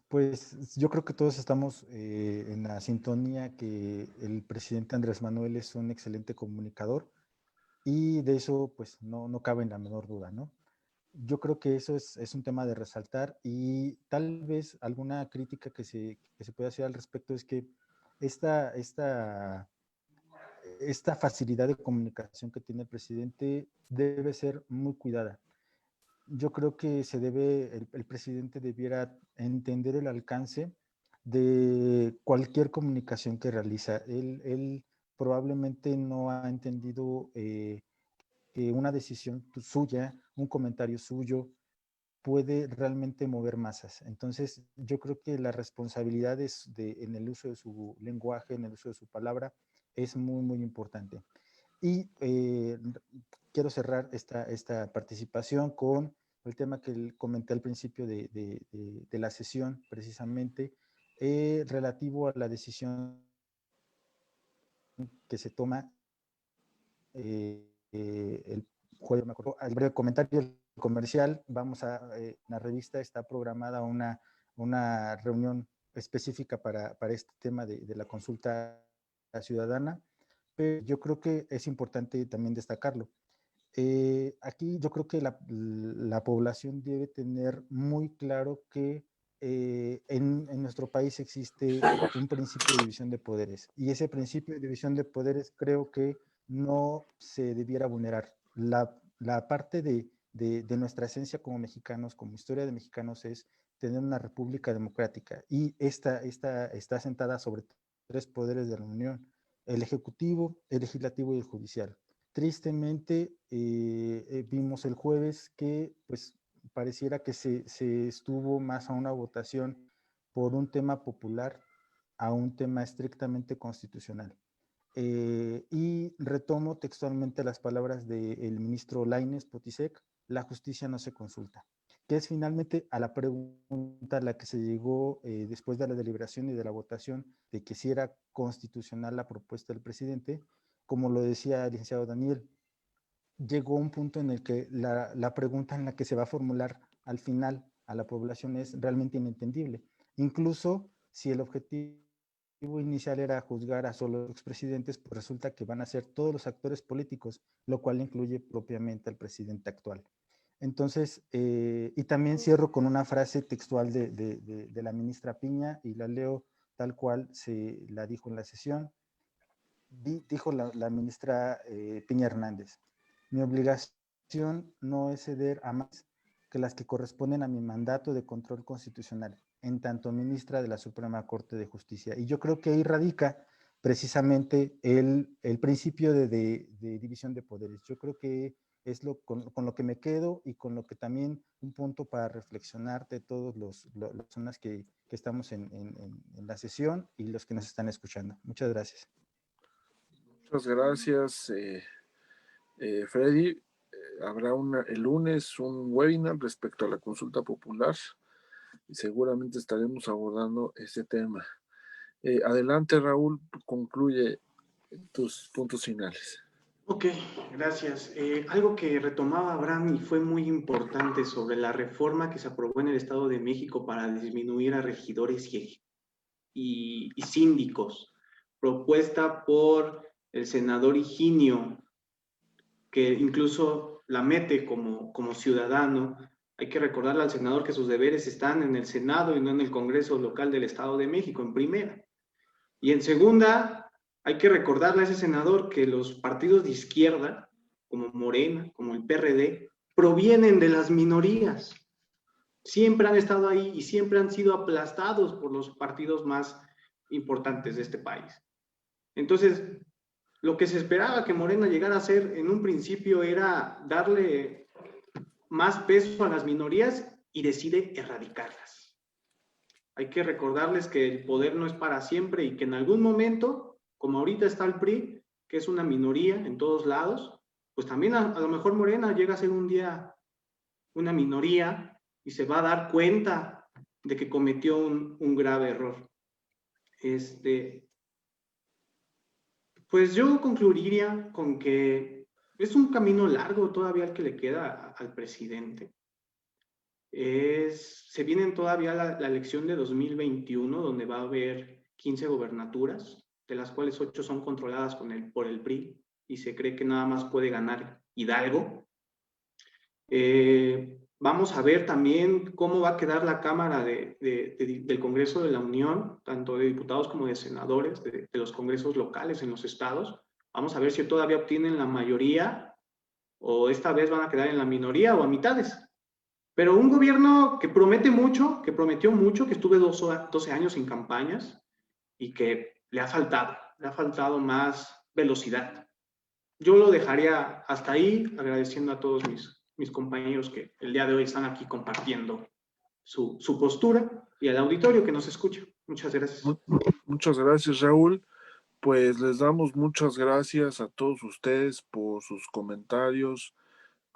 Pues yo creo que todos estamos en la sintonía que el presidente Andrés Manuel es un excelente comunicador y de eso pues no cabe en la menor duda, ¿no? Yo creo que eso es un tema de resaltar y tal vez alguna crítica que se puede hacer al respecto es que esta, esta, esta facilidad de comunicación que tiene el presidente debe ser muy cuidada. yo creo que el presidente debiera entender el alcance de cualquier comunicación que realiza. Él probablemente no ha entendido que una decisión suya, un comentario suyo, puede realmente mover masas. Entonces, yo creo que la responsabilidad en el uso de su lenguaje, en el uso de su palabra, es muy, muy importante. Y quiero cerrar esta participación con el tema que comenté al principio de la sesión, precisamente, relativo a la decisión que se toma el jueves, me acuerdo, el breve comentario comercial. En la revista está programada una reunión específica para este tema de la consulta ciudadana, pero yo creo que es importante también destacarlo. Aquí yo creo que la población debe tener muy claro que en nuestro país existe un principio de división de poderes, y ese principio de división de poderes creo que no se debiera vulnerar. La parte de nuestra esencia como mexicanos, como historia de mexicanos, es tener una república democrática, y esta está sentada sobre 3 poderes de la Unión: el ejecutivo, el legislativo y el judicial. Tristemente, vimos el jueves que pues pareciera que se estuvo más a una votación por un tema popular a un tema estrictamente constitucional. Y retomo textualmente las palabras del ministro Lainez Potisek: la justicia no se consulta, que es finalmente a la pregunta a la que se llegó después de la deliberación y de la votación de que si era constitucional la propuesta del presidente. Como lo decía el licenciado Daniel, llegó un punto en el que la pregunta en la que se va a formular al final a la población es realmente inentendible. Incluso si el objetivo inicial era juzgar a solo los expresidentes, pues resulta que van a ser todos los actores políticos, lo cual incluye propiamente al presidente actual. Entonces, y también cierro con una frase textual de la ministra Piña, y la leo tal cual se la dijo en la sesión. Dijo la ministra Piña Hernández: mi obligación no es ceder a más que las que corresponden a mi mandato de control constitucional, en tanto ministra de la Suprema Corte de Justicia. Y yo creo que ahí radica precisamente el principio de división de poderes. Yo creo que es con lo que me quedo, y con lo que también un punto para reflexionar de todas las personas que estamos en la sesión y los que nos están escuchando. Muchas gracias. Muchas gracias, Freddy. Habrá el lunes un webinar respecto a la consulta popular y seguramente estaremos abordando ese tema. Adelante, Raúl, concluye tus puntos finales. Ok, gracias. Algo que retomaba Abraham y fue muy importante sobre la reforma que se aprobó en el Estado de México para disminuir a regidores y síndicos, propuesta por el senador Higinio, que incluso la mete como ciudadano. Hay que recordarle al senador que sus deberes están en el Senado y no en el Congreso local del Estado de México, en primera. Y en segunda, hay que recordarle a ese senador que los partidos de izquierda, como Morena, como el PRD, provienen de las minorías. Siempre han estado ahí y siempre han sido aplastados por los partidos más importantes de este país. Entonces, lo que se esperaba que Morena llegara a hacer en un principio era darle más peso a las minorías, y decide erradicarlas. Hay que recordarles que el poder no es para siempre y que en algún momento, como ahorita está el PRI, que es una minoría en todos lados, pues también a lo mejor Morena llega a ser un día una minoría y se va a dar cuenta de que cometió un grave error. Pues yo concluiría con que es un camino largo todavía el que le queda al presidente. Se viene todavía la elección de 2021, donde va a haber 15 gobernaturas, de las cuales 8 son controladas por el PRI, y se cree que nada más puede ganar Hidalgo. Vamos a ver también cómo va a quedar la Cámara del Congreso de la Unión, tanto de diputados como de senadores, de los congresos locales en los estados. Vamos a ver si todavía obtienen la mayoría, o esta vez van a quedar en la minoría o a mitades. Pero un gobierno que promete mucho, que prometió mucho, que estuve 12 años en campañas y que le ha faltado más velocidad. Yo lo dejaría hasta ahí, agradeciendo a todos mis compañeros que el día de hoy están aquí compartiendo su postura y al auditorio que nos escucha. Muchas gracias. Muchas gracias, Raúl. Pues les damos muchas gracias a todos ustedes por sus comentarios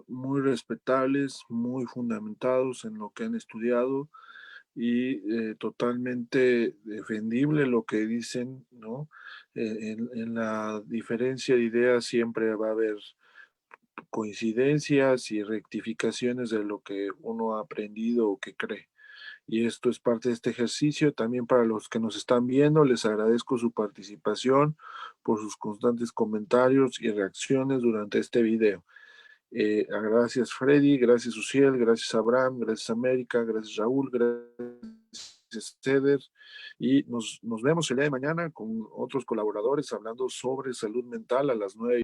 muy respetables, muy fundamentados en lo que han estudiado y totalmente defendible lo que dicen, ¿no? En la diferencia de ideas siempre va a haber coincidencias y rectificaciones de lo que uno ha aprendido o que cree. Y esto es parte de este ejercicio. También para los que nos están viendo, les agradezco su participación por sus constantes comentarios y reacciones durante este video. Gracias Freddy, gracias Uciel, gracias Abraham, gracias América, gracias Raúl, gracias Ceder. Y nos vemos el día de mañana con otros colaboradores hablando sobre salud mental a las 9.